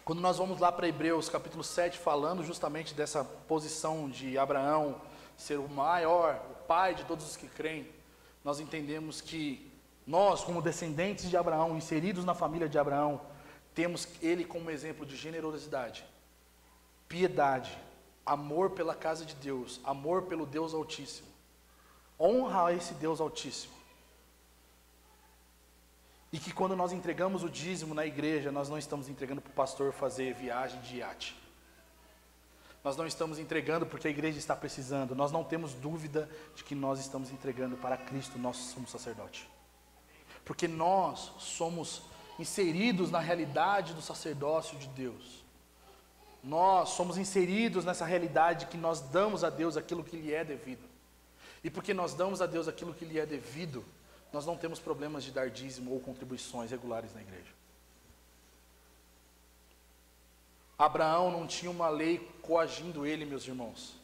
Quando nós vamos lá para Hebreus capítulo 7, falando justamente dessa posição de Abraão ser o maior, o pai de todos os que creem, nós entendemos que nós, como descendentes de Abraão, inseridos na família de Abraão, temos ele como exemplo de generosidade, piedade, amor pela casa de Deus, amor pelo Deus Altíssimo, honra a esse Deus Altíssimo. E que quando nós entregamos o dízimo na igreja, nós não estamos entregando para o pastor fazer viagem de iate. Nós não estamos entregando porque a igreja está precisando. Nós não temos dúvida de que nós estamos entregando para Cristo, nosso sumo sacerdote. Porque nós somos inseridos na realidade do sacerdócio de Deus. Nós somos inseridos nessa realidade que nós damos a Deus aquilo que lhe é devido. E porque nós damos a Deus aquilo que lhe é devido, nós não temos problemas de dar dízimo ou contribuições regulares na igreja. Abraão não tinha uma lei coagindo ele, meus irmãos.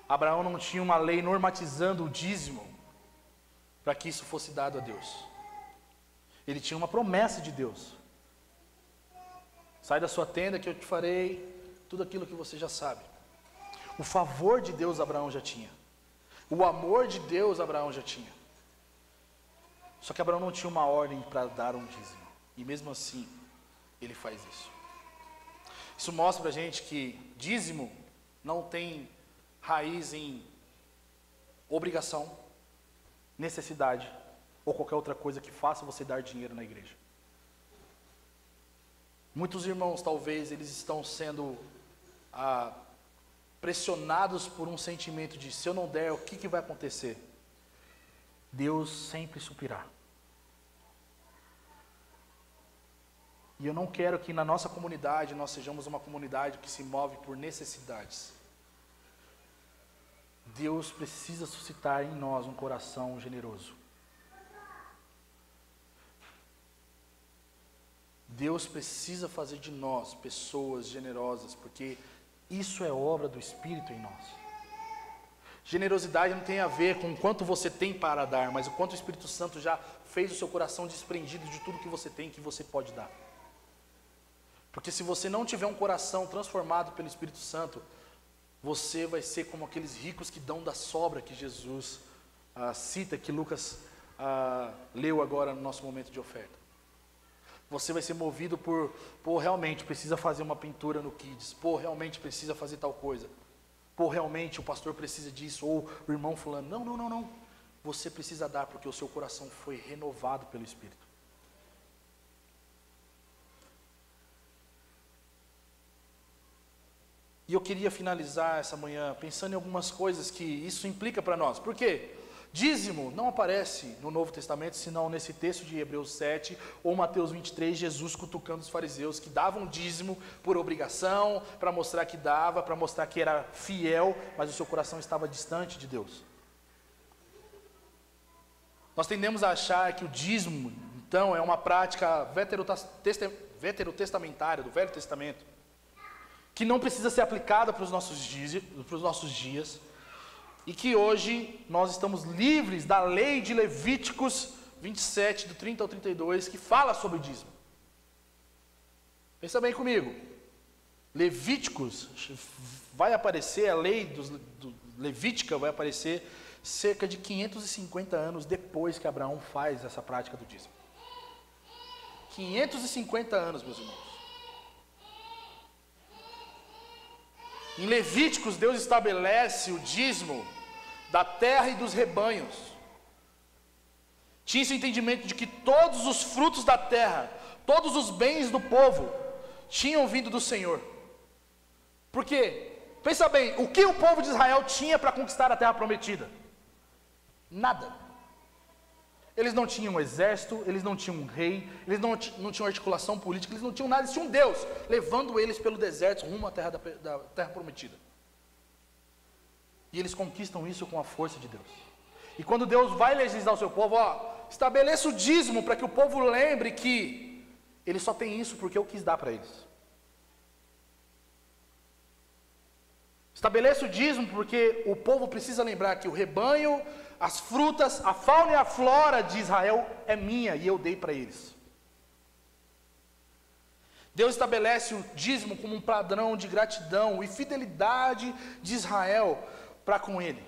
Abraão não tinha uma lei normatizando o dízimo para que isso fosse dado a Deus. Ele tinha uma promessa de Deus. Sai da sua tenda que eu te farei tudo aquilo que você já sabe. O favor de Deus Abraão já tinha. O amor de Deus Abraão já tinha. Só que Abraão não tinha uma ordem para dar um dízimo. E mesmo assim, ele faz isso. Isso mostra para a gente que dízimo não tem raiz em obrigação, necessidade ou qualquer outra coisa que faça você dar dinheiro na igreja. Muitos irmãos, talvez, eles estão sendo pressionados por um sentimento de, se eu não der, o que vai acontecer? Deus sempre suprirá. E eu não quero que na nossa comunidade, nós sejamos uma comunidade que se move por necessidades. Deus precisa suscitar em nós um coração generoso. Deus precisa fazer de nós pessoas generosas, porque isso é obra do Espírito em nós. Generosidade não tem a ver com o quanto você tem para dar, mas o quanto o Espírito Santo já fez o seu coração desprendido de tudo que você tem, que você pode dar. Porque se você não tiver um coração transformado pelo Espírito Santo, você vai ser como aqueles ricos que dão da sobra que Jesus cita, que Lucas leu agora no nosso momento de oferta. Você vai ser movido por realmente precisa fazer uma pintura no Kids, realmente precisa fazer tal coisa, realmente o pastor precisa disso, ou o irmão fulano. Não. Você precisa dar porque o seu coração foi renovado pelo Espírito. E eu queria finalizar essa manhã pensando em algumas coisas que isso implica para nós. Por quê? Dízimo não aparece no Novo Testamento, senão nesse texto de Hebreus 7 ou Mateus 23, Jesus cutucando os fariseus que davam dízimo por obrigação, para mostrar que dava, para mostrar que era fiel, mas o seu coração estava distante de Deus. Nós tendemos a achar que o dízimo, então, é uma prática veterotestamentária, do Velho Testamento, que não precisa ser aplicada para os nossos dias, e que hoje nós estamos livres da lei de Levíticos 27, do 30 ao 32, que fala sobre dízimo. Pensa bem comigo. Levíticos vai aparecer, a lei Levítica vai aparecer cerca de 550 anos depois que Abraão faz essa prática do dízimo. 550 anos, meus irmãos. Em Levíticos, Deus estabelece o dízimo da terra e dos rebanhos. Tinha esse entendimento de que todos os frutos da terra, todos os bens do povo, tinham vindo do Senhor. Por quê? Pensa bem, o que o povo de Israel tinha para conquistar a terra prometida? Nada. Eles não tinham um exército, eles não tinham um rei, eles não tinham articulação política, eles não tinham nada, eles tinham um Deus, levando eles pelo deserto rumo à terra da terra prometida. E eles conquistam isso com a força de Deus. E quando Deus vai legislar o seu povo, estabeleça o dízimo para que o povo lembre que ele só tem isso porque eu quis dar para eles. Estabeleça o dízimo porque o povo precisa lembrar que o rebanho, as frutas, a fauna e a flora de Israel é minha e eu dei para eles. Deus estabelece o dízimo como um padrão de gratidão e fidelidade de Israel para com Ele,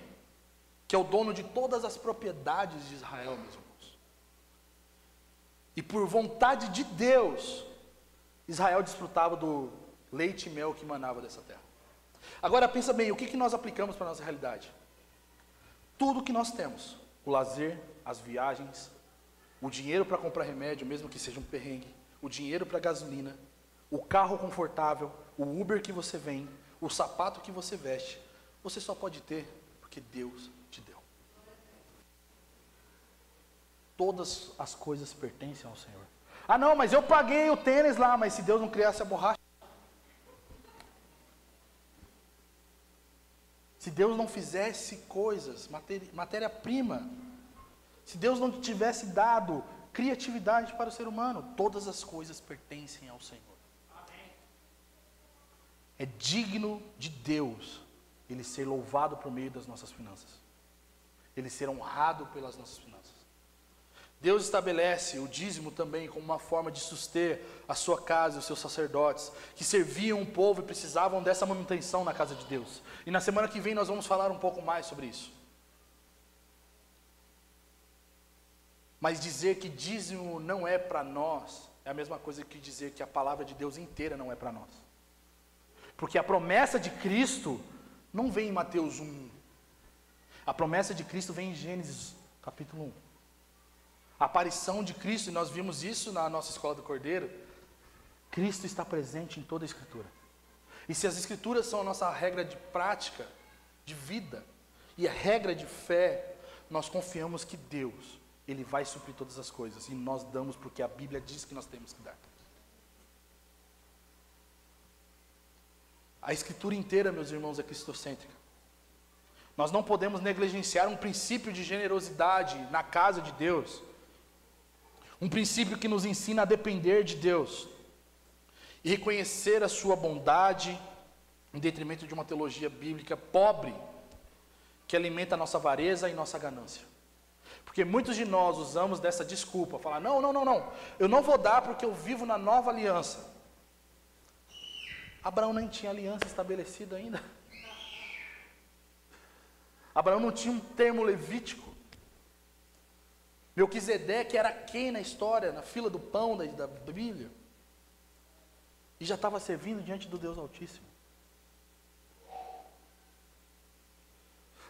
que é o dono de todas as propriedades de Israel, meus irmãos. E por vontade de Deus, Israel desfrutava do leite e mel que manava dessa terra. Agora pensa bem, o que nós aplicamos para a nossa realidade? Tudo que nós temos, o lazer, as viagens, o dinheiro para comprar remédio, mesmo que seja um perrengue, o dinheiro para gasolina, o carro confortável, o Uber que você vem, o sapato que você veste, você só pode ter porque Deus te deu. Todas as coisas pertencem ao Senhor. Ah não, mas eu paguei o tênis lá, mas se Deus não criasse a borracha, se Deus não fizesse coisas, matéria-prima, se Deus não tivesse dado criatividade para o ser humano, todas as coisas pertencem ao Senhor. Amém. É digno de Deus Ele ser louvado por meio das nossas finanças, Ele ser honrado pelas nossas finanças. Deus estabelece o dízimo também como uma forma de suster a sua casa e os seus sacerdotes, que serviam o povo e precisavam dessa manutenção na casa de Deus. E na semana que vem nós vamos falar um pouco mais sobre isso. Mas dizer que dízimo não é para nós, é a mesma coisa que dizer que a palavra de Deus inteira não é para nós. Porque a promessa de Cristo não vem em Mateus 1. A promessa de Cristo vem em Gênesis capítulo 1. A aparição de Cristo, e nós vimos isso na nossa Escola do Cordeiro, Cristo está presente em toda a Escritura. E se as Escrituras são a nossa regra de prática, de vida, e a regra de fé, nós confiamos que Deus, Ele vai suprir todas as coisas, e nós damos porque a Bíblia diz que nós temos que dar. A Escritura inteira, meus irmãos, é cristocêntrica. Nós não podemos negligenciar um princípio de generosidade na casa de Deus. Um princípio que nos ensina a depender de Deus e reconhecer a sua bondade em detrimento de uma teologia bíblica pobre que alimenta a nossa avareza e nossa ganância. Porque muitos de nós usamos dessa desculpa, falar, não, eu não vou dar porque eu vivo na nova aliança. Abraão nem tinha aliança estabelecida ainda. Abraão não tinha um termo levítico. Melquisedeque era quem na história, na fila do pão da Bíblia? E já estava servindo diante do Deus Altíssimo.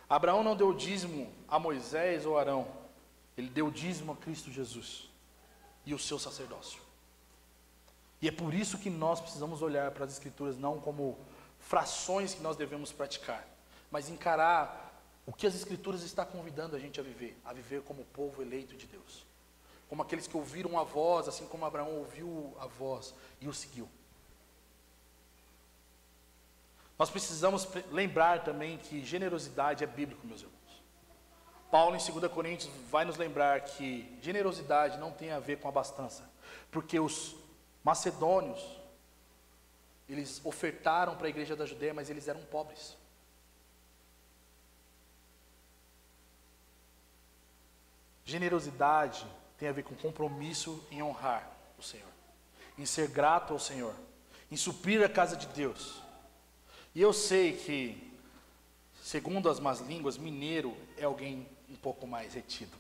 Abraão não deu dízimo a Moisés ou Arão. Ele deu dízimo a Cristo Jesus e o seu sacerdócio. E é por isso que nós precisamos olhar para as Escrituras não como frações que nós devemos praticar, mas encarar o que as Escrituras estão convidando a gente a viver como povo eleito de Deus. Como aqueles que ouviram a voz, assim como Abraão ouviu a voz e o seguiu. Nós precisamos lembrar também que generosidade é bíblico, meus irmãos. Paulo em 2 Coríntios vai nos lembrar que generosidade não tem a ver com abastança, porque os macedônios, eles ofertaram para a igreja da Judeia, mas eles eram pobres. Generosidade tem a ver com compromisso em honrar o Senhor, em ser grato ao Senhor, em suprir a casa de Deus. E eu sei que, segundo as más línguas, mineiro é alguém um pouco mais retido.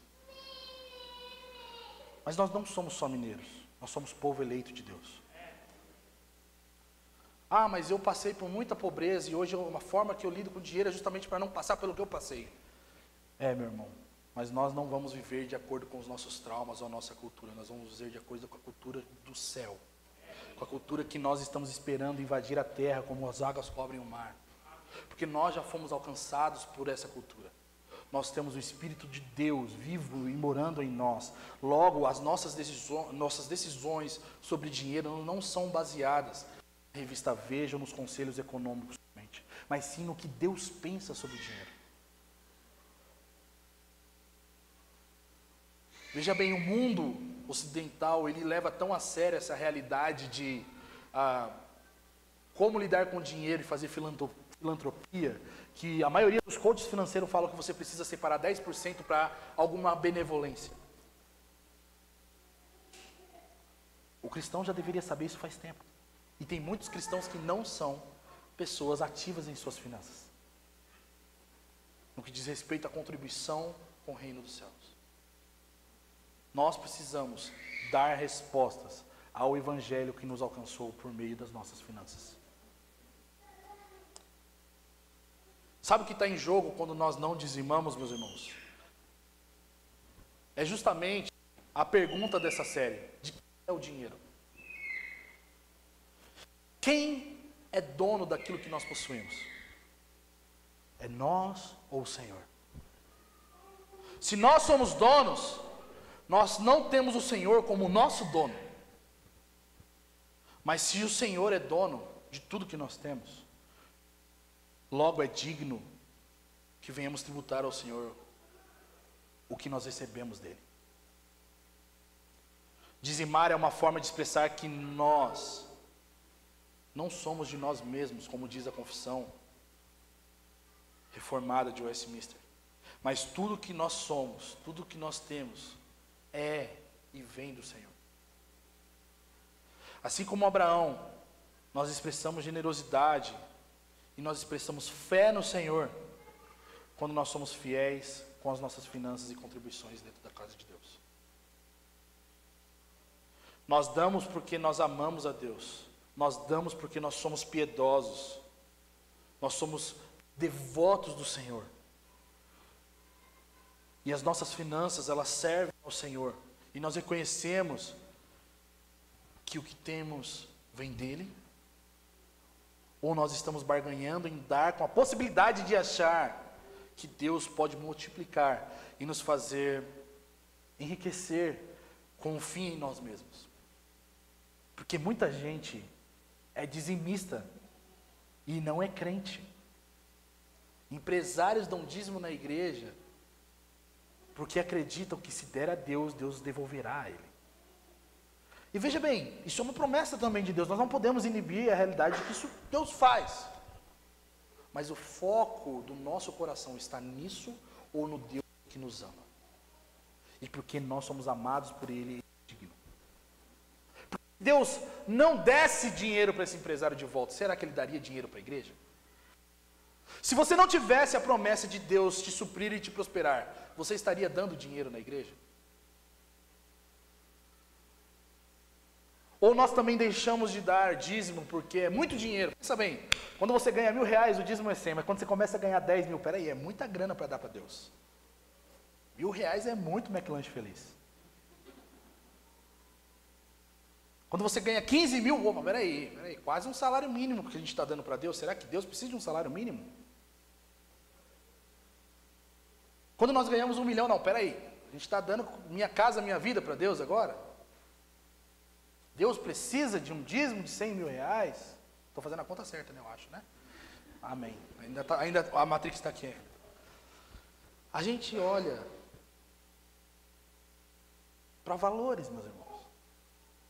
Mas nós não somos só mineiros, nós somos povo eleito de Deus. Ah, mas eu passei por muita pobreza e hoje uma forma que eu lido com dinheiro é justamente para não passar pelo que eu passei. Meu irmão. Mas nós não vamos viver de acordo com os nossos traumas ou a nossa cultura. Nós vamos viver de acordo com a cultura do céu. Com a cultura que nós estamos esperando invadir a terra como as águas cobrem o mar. Porque nós já fomos alcançados por essa cultura. Nós temos o Espírito de Deus vivo e morando em nós. Logo, as nossas decisões sobre dinheiro não são baseadas na revista Veja ou nos conselhos econômicos somente, mas sim no que Deus pensa sobre o dinheiro. Veja bem, o mundo ocidental, ele leva tão a sério essa realidade de como lidar com dinheiro e fazer filantropia, que a maioria dos coaches financeiros falam que você precisa separar 10% para alguma benevolência. O cristão já deveria saber isso faz tempo. E tem muitos cristãos que não são pessoas ativas em suas finanças, no que diz respeito à contribuição com o reino dos céus. Nós precisamos dar respostas ao evangelho que nos alcançou por meio das nossas finanças. Sabe o que está em jogo quando nós não dizimamos, meus irmãos? É justamente a pergunta dessa série: de quem é o dinheiro? Quem é dono daquilo que nós possuímos? É nós ou o Senhor? Se nós somos donos, nós não temos o Senhor como nosso dono. Mas se o Senhor é dono de tudo que nós temos, logo é digno que venhamos tributar ao Senhor o que nós recebemos dele. Dizimar é uma forma de expressar que nós não somos de nós mesmos, como diz a confissão reformada de Westminster. Mas tudo que nós somos, tudo que nós temos, é e vem do Senhor. Assim como Abraão, nós expressamos generosidade e nós expressamos fé no Senhor quando nós somos fiéis com as nossas finanças e contribuições dentro da casa de Deus. Nós damos porque nós amamos a Deus. Nós damos porque nós somos piedosos. Nós somos devotos do Senhor. E as nossas finanças, elas servem ao Senhor. E nós reconhecemos que o que temos vem dEle. Ou nós estamos barganhando em dar com a possibilidade de achar que Deus pode multiplicar e nos fazer enriquecer com o fim em nós mesmos. Porque muita gente é dizimista e não é crente. Empresários dão dízimo na igreja porque acreditam que se der a Deus, Deus devolverá a ele. E veja bem, isso é uma promessa também de Deus. Nós não podemos inibir a realidade de que isso Deus faz. Mas o foco do nosso coração está nisso ou no Deus que nos ama? E porque nós somos amados por Ele e digno. Deus não desse dinheiro para esse empresário de volta, será que Ele daria dinheiro para a igreja? Se você não tivesse a promessa de Deus te suprir e te prosperar, você estaria dando dinheiro na igreja? Ou nós também deixamos de dar dízimo porque é muito dinheiro? Pensa bem, quando você ganha R$1.000, o dízimo é 100, mas quando você começa a ganhar 10 mil, peraí, é muita grana para dar para Deus. R$1.000 é muito McLanche feliz. Quando você ganha 15 mil, opa, peraí, quase um salário mínimo que a gente está dando para Deus. Será que Deus precisa de um salário mínimo? Quando nós ganhamos 1 milhão, não, peraí, a gente está dando minha casa, minha vida para Deus agora? Deus precisa de um dízimo de 100 mil reais? Estou fazendo a conta certa, né, eu acho, né? Amém. Ainda a Matrix está aqui. A gente olha para valores, meus irmãos.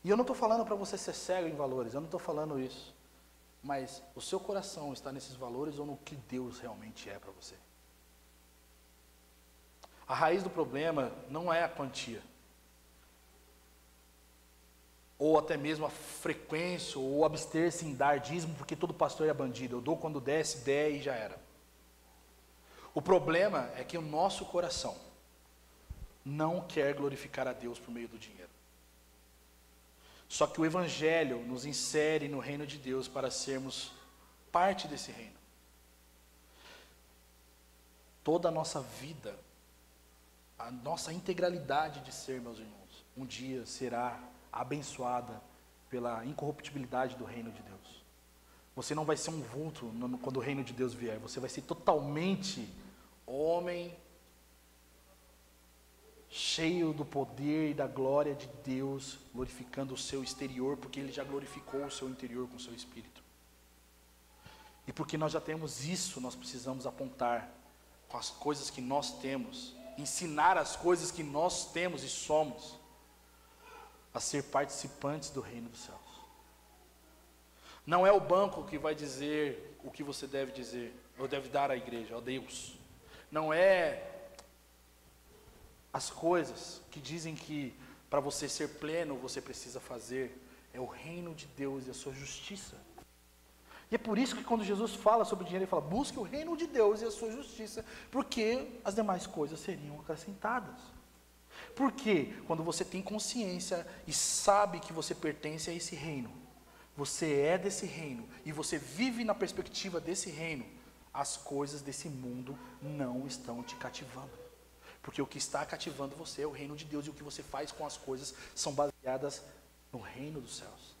E eu não estou falando para você ser cego em valores, eu não estou falando isso. Mas o seu coração está nesses valores ou no que Deus realmente é para você? A raiz do problema não é a quantia. Ou até mesmo a frequência, ou abster-se em dar dízimo, porque todo pastor é bandido. Eu dou quando desce, der e já era. O problema é que o nosso coração não quer glorificar a Deus por meio do dinheiro. Só que o Evangelho nos insere no reino de Deus para sermos parte desse reino. Toda a nossa vida, a nossa integralidade de ser, meus irmãos, um dia será abençoada pela incorruptibilidade do reino de Deus. Você não vai ser um vulto quando o reino de Deus vier. Você vai ser totalmente homem, cheio do poder e da glória de Deus, glorificando o seu exterior, porque Ele já glorificou o seu interior com o seu espírito. E porque nós já temos isso, nós precisamos apontar com as coisas que nós temos, ensinar as coisas que nós temos e somos, a ser participantes do reino dos céus. Não é o banco que vai dizer o que você deve dizer, ou deve dar à igreja, ao Deus. Não é as coisas que dizem que para você ser pleno você precisa fazer, é o reino de Deus e a sua justiça. E é por isso que quando Jesus fala sobre dinheiro, ele fala, busque o reino de Deus e a sua justiça, porque as demais coisas seriam acrescentadas. Porque quando você tem consciência e sabe que você pertence a esse reino, você é desse reino e você vive na perspectiva desse reino, as coisas desse mundo não estão te cativando. Porque o que está cativando você é o reino de Deus e o que você faz com as coisas são baseadas no reino dos céus.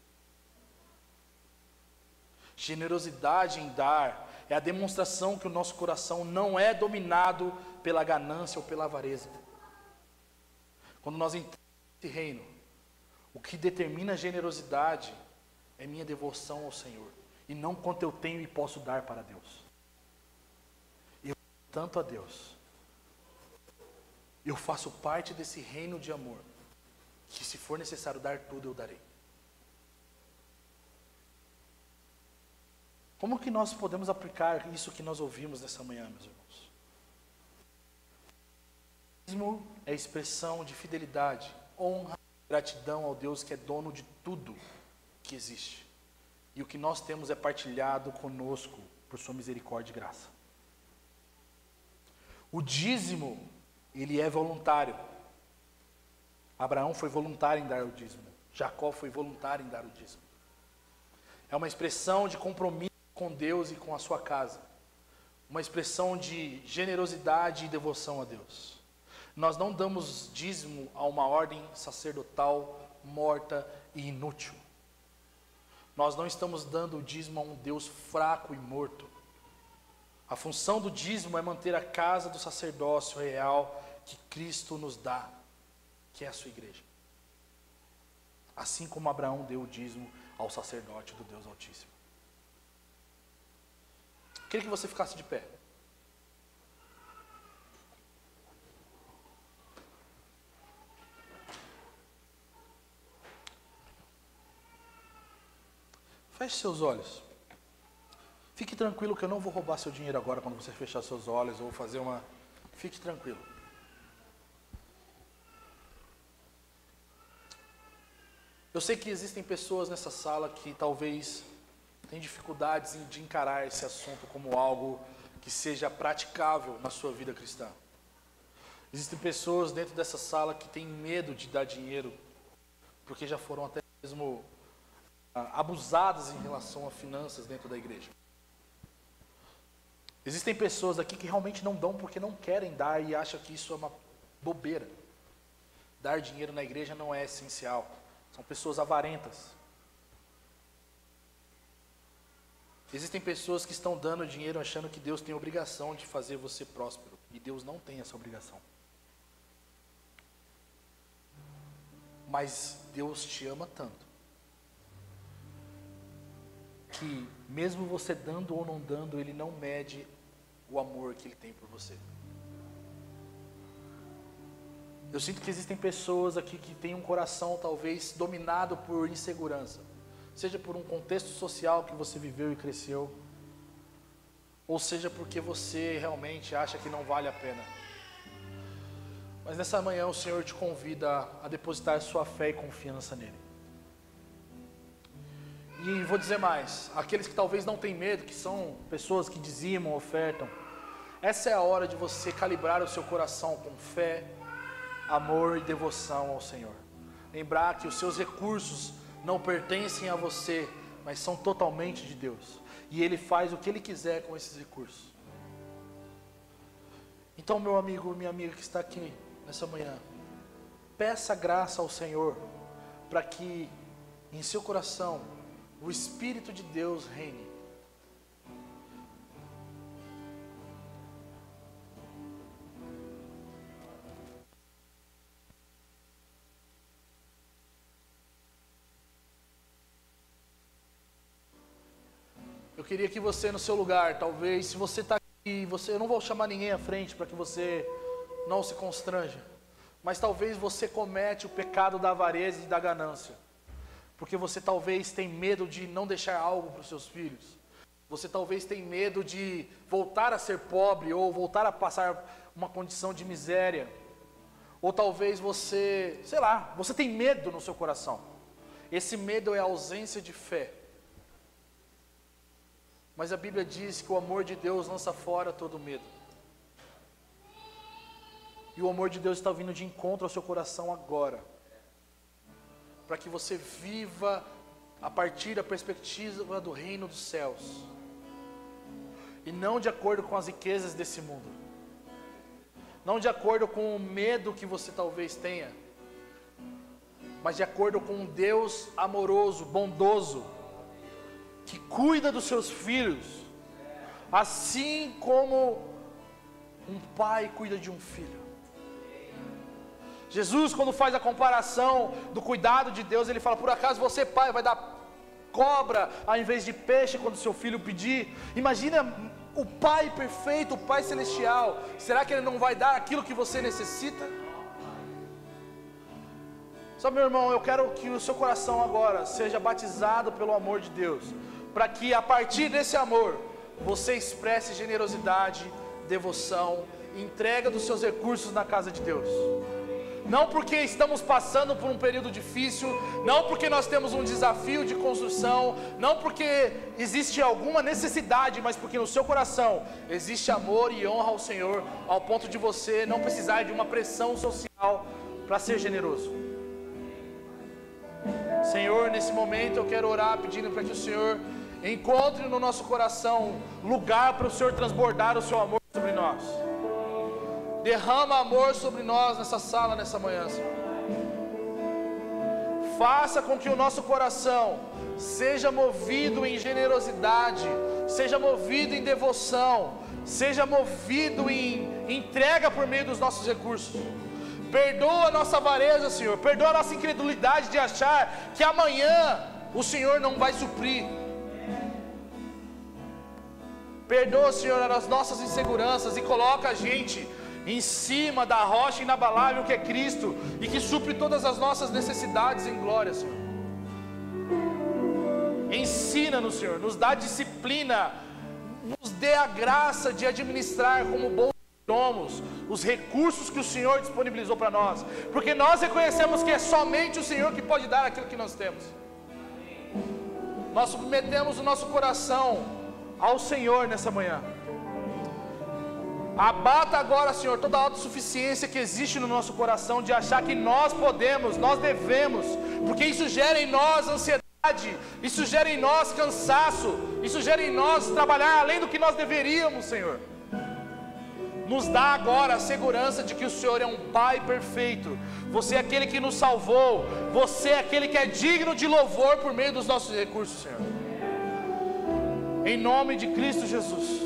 Generosidade em dar é a demonstração que o nosso coração não é dominado pela ganância ou pela avareza. Quando nós entramos nesse reino, o que determina a generosidade é minha devoção ao Senhor, e não quanto eu tenho e posso dar para Deus. Eu tanto a Deus, eu faço parte desse reino de amor, que se for necessário dar tudo, eu darei. Como que nós podemos aplicar isso que nós ouvimos nessa manhã, meus irmãos? é expressão de fidelidade, honra e gratidão ao Deus que é dono de tudo que existe. E o que nós temos é partilhado conosco por sua misericórdia e graça. O dízimo, ele é voluntário. Abraão foi voluntário em dar o dízimo. Jacó foi voluntário em dar o dízimo. É uma expressão de compromisso com Deus e com a sua casa. Uma expressão de generosidade e devoção a Deus. Nós não damos dízimo a uma ordem sacerdotal morta e inútil. Nós não estamos dando o dízimo a um Deus fraco e morto. A função do dízimo é manter a casa do sacerdócio real que Cristo nos dá, que é a sua igreja. Assim como Abraão deu o dízimo ao sacerdote do Deus Altíssimo. Queria que você ficasse de pé. Feche seus olhos. Fique tranquilo que eu não vou roubar seu dinheiro agora quando você fechar seus olhos ou fazer uma... Fique tranquilo. Eu sei que existem pessoas nessa sala que talvez têm dificuldades de encarar esse assunto como algo que seja praticável na sua vida cristã. Existem pessoas dentro dessa sala que têm medo de dar dinheiro, porque já foram até mesmo abusadas em relação a finanças dentro da igreja. Existem pessoas aqui que realmente não dão porque não querem dar e acham que isso é uma bobeira. Dar dinheiro na igreja não é essencial. São pessoas avarentas. Existem pessoas que estão dando dinheiro achando que Deus tem a obrigação de fazer você próspero. E Deus não tem essa obrigação. Mas Deus te ama tanto que mesmo você dando ou não dando, Ele não mede o amor que Ele tem por você. Eu sinto que existem pessoas aqui que têm um coração talvez dominado por insegurança. Seja por um contexto social que você viveu e cresceu, ou seja porque você realmente acha que não vale a pena. Mas nessa manhã o Senhor te convida a depositar sua fé e confiança nele. E vou dizer mais, aqueles que talvez não têm medo, que são pessoas que dizimam, ofertam, essa é a hora de você calibrar o seu coração com fé, amor e devoção ao Senhor. Lembrar que os seus recursos não pertencem a você, mas são totalmente de Deus. E Ele faz o que Ele quiser com esses recursos. Então, meu amigo, minha amiga que está aqui nessa manhã, peça graça ao Senhor, para que em seu coração o Espírito de Deus reine. Eu queria que você no seu lugar, talvez, se você está aqui, eu não vou chamar ninguém à frente para que você não se constranja, mas talvez você comete o pecado da avareza e da ganância, porque você talvez tem medo de não deixar algo para os seus filhos, você talvez tem medo de voltar a ser pobre, ou voltar a passar uma condição de miséria, ou talvez você, sei lá, você tem medo no seu coração. Esse medo é a ausência de fé. Mas a Bíblia diz que o amor de Deus lança fora todo medo. E o amor de Deus está vindo de encontro ao seu coração agora, para que você viva a partir da perspectiva do reino dos céus, e não de acordo com as riquezas desse mundo, não de acordo com o medo que você talvez tenha, mas de acordo com um Deus amoroso, bondoso, que cuida dos seus filhos, assim como um pai cuida de um filho. Jesus, quando faz a comparação do cuidado de Deus, ele fala: por acaso você, pai, vai dar cobra ao invés de peixe quando seu filho pedir? Imagina o pai perfeito, o pai celestial, será que ele não vai dar aquilo que você necessita? Só, meu irmão, eu quero que o seu coração agora seja batizado pelo amor de Deus, para que a partir desse amor, você expresse generosidade, devoção entrega dos seus recursos na casa de Deus. Não porque estamos passando por um período difícil, não porque nós temos um desafio de construção, não porque existe alguma necessidade, mas porque no seu coração existe amor e honra ao Senhor, ao ponto de você não precisar de uma pressão social para ser generoso. Senhor, nesse momento eu quero orar pedindo para que o Senhor encontre no nosso coração lugar para o Senhor transbordar o seu amor sobre nós. Derrama amor sobre nós nessa sala, nessa manhã, Senhor. Faça com que o nosso coração seja movido em generosidade, seja movido em devoção, seja movido em entrega por meio dos nossos recursos. Perdoa a nossa avareza, Senhor. Perdoa a nossa incredulidade de achar que amanhã o Senhor não vai suprir. Perdoa, Senhor, as nossas inseguranças e coloca a gente em cima da rocha inabalável que é Cristo e que supre todas as nossas necessidades em glória, Senhor. Ensina-nos, Senhor, nos dá disciplina, nos dê a graça de administrar como bons somos os recursos que o Senhor disponibilizou para nós, porque nós reconhecemos que é somente o Senhor que pode dar aquilo que nós temos. Nós submetemos o nosso coração ao Senhor nessa manhã. Abata agora, Senhor, toda a autossuficiência que existe no nosso coração de achar que nós podemos, nós devemos, porque isso gera em nós ansiedade, isso gera em nós cansaço, isso gera em nós trabalhar além do que nós deveríamos, Senhor. Nos dá agora a segurança de que o Senhor é um Pai perfeito, você é aquele que nos salvou, você é aquele que é digno de louvor por meio dos nossos recursos, Senhor. Em nome de Cristo Jesus.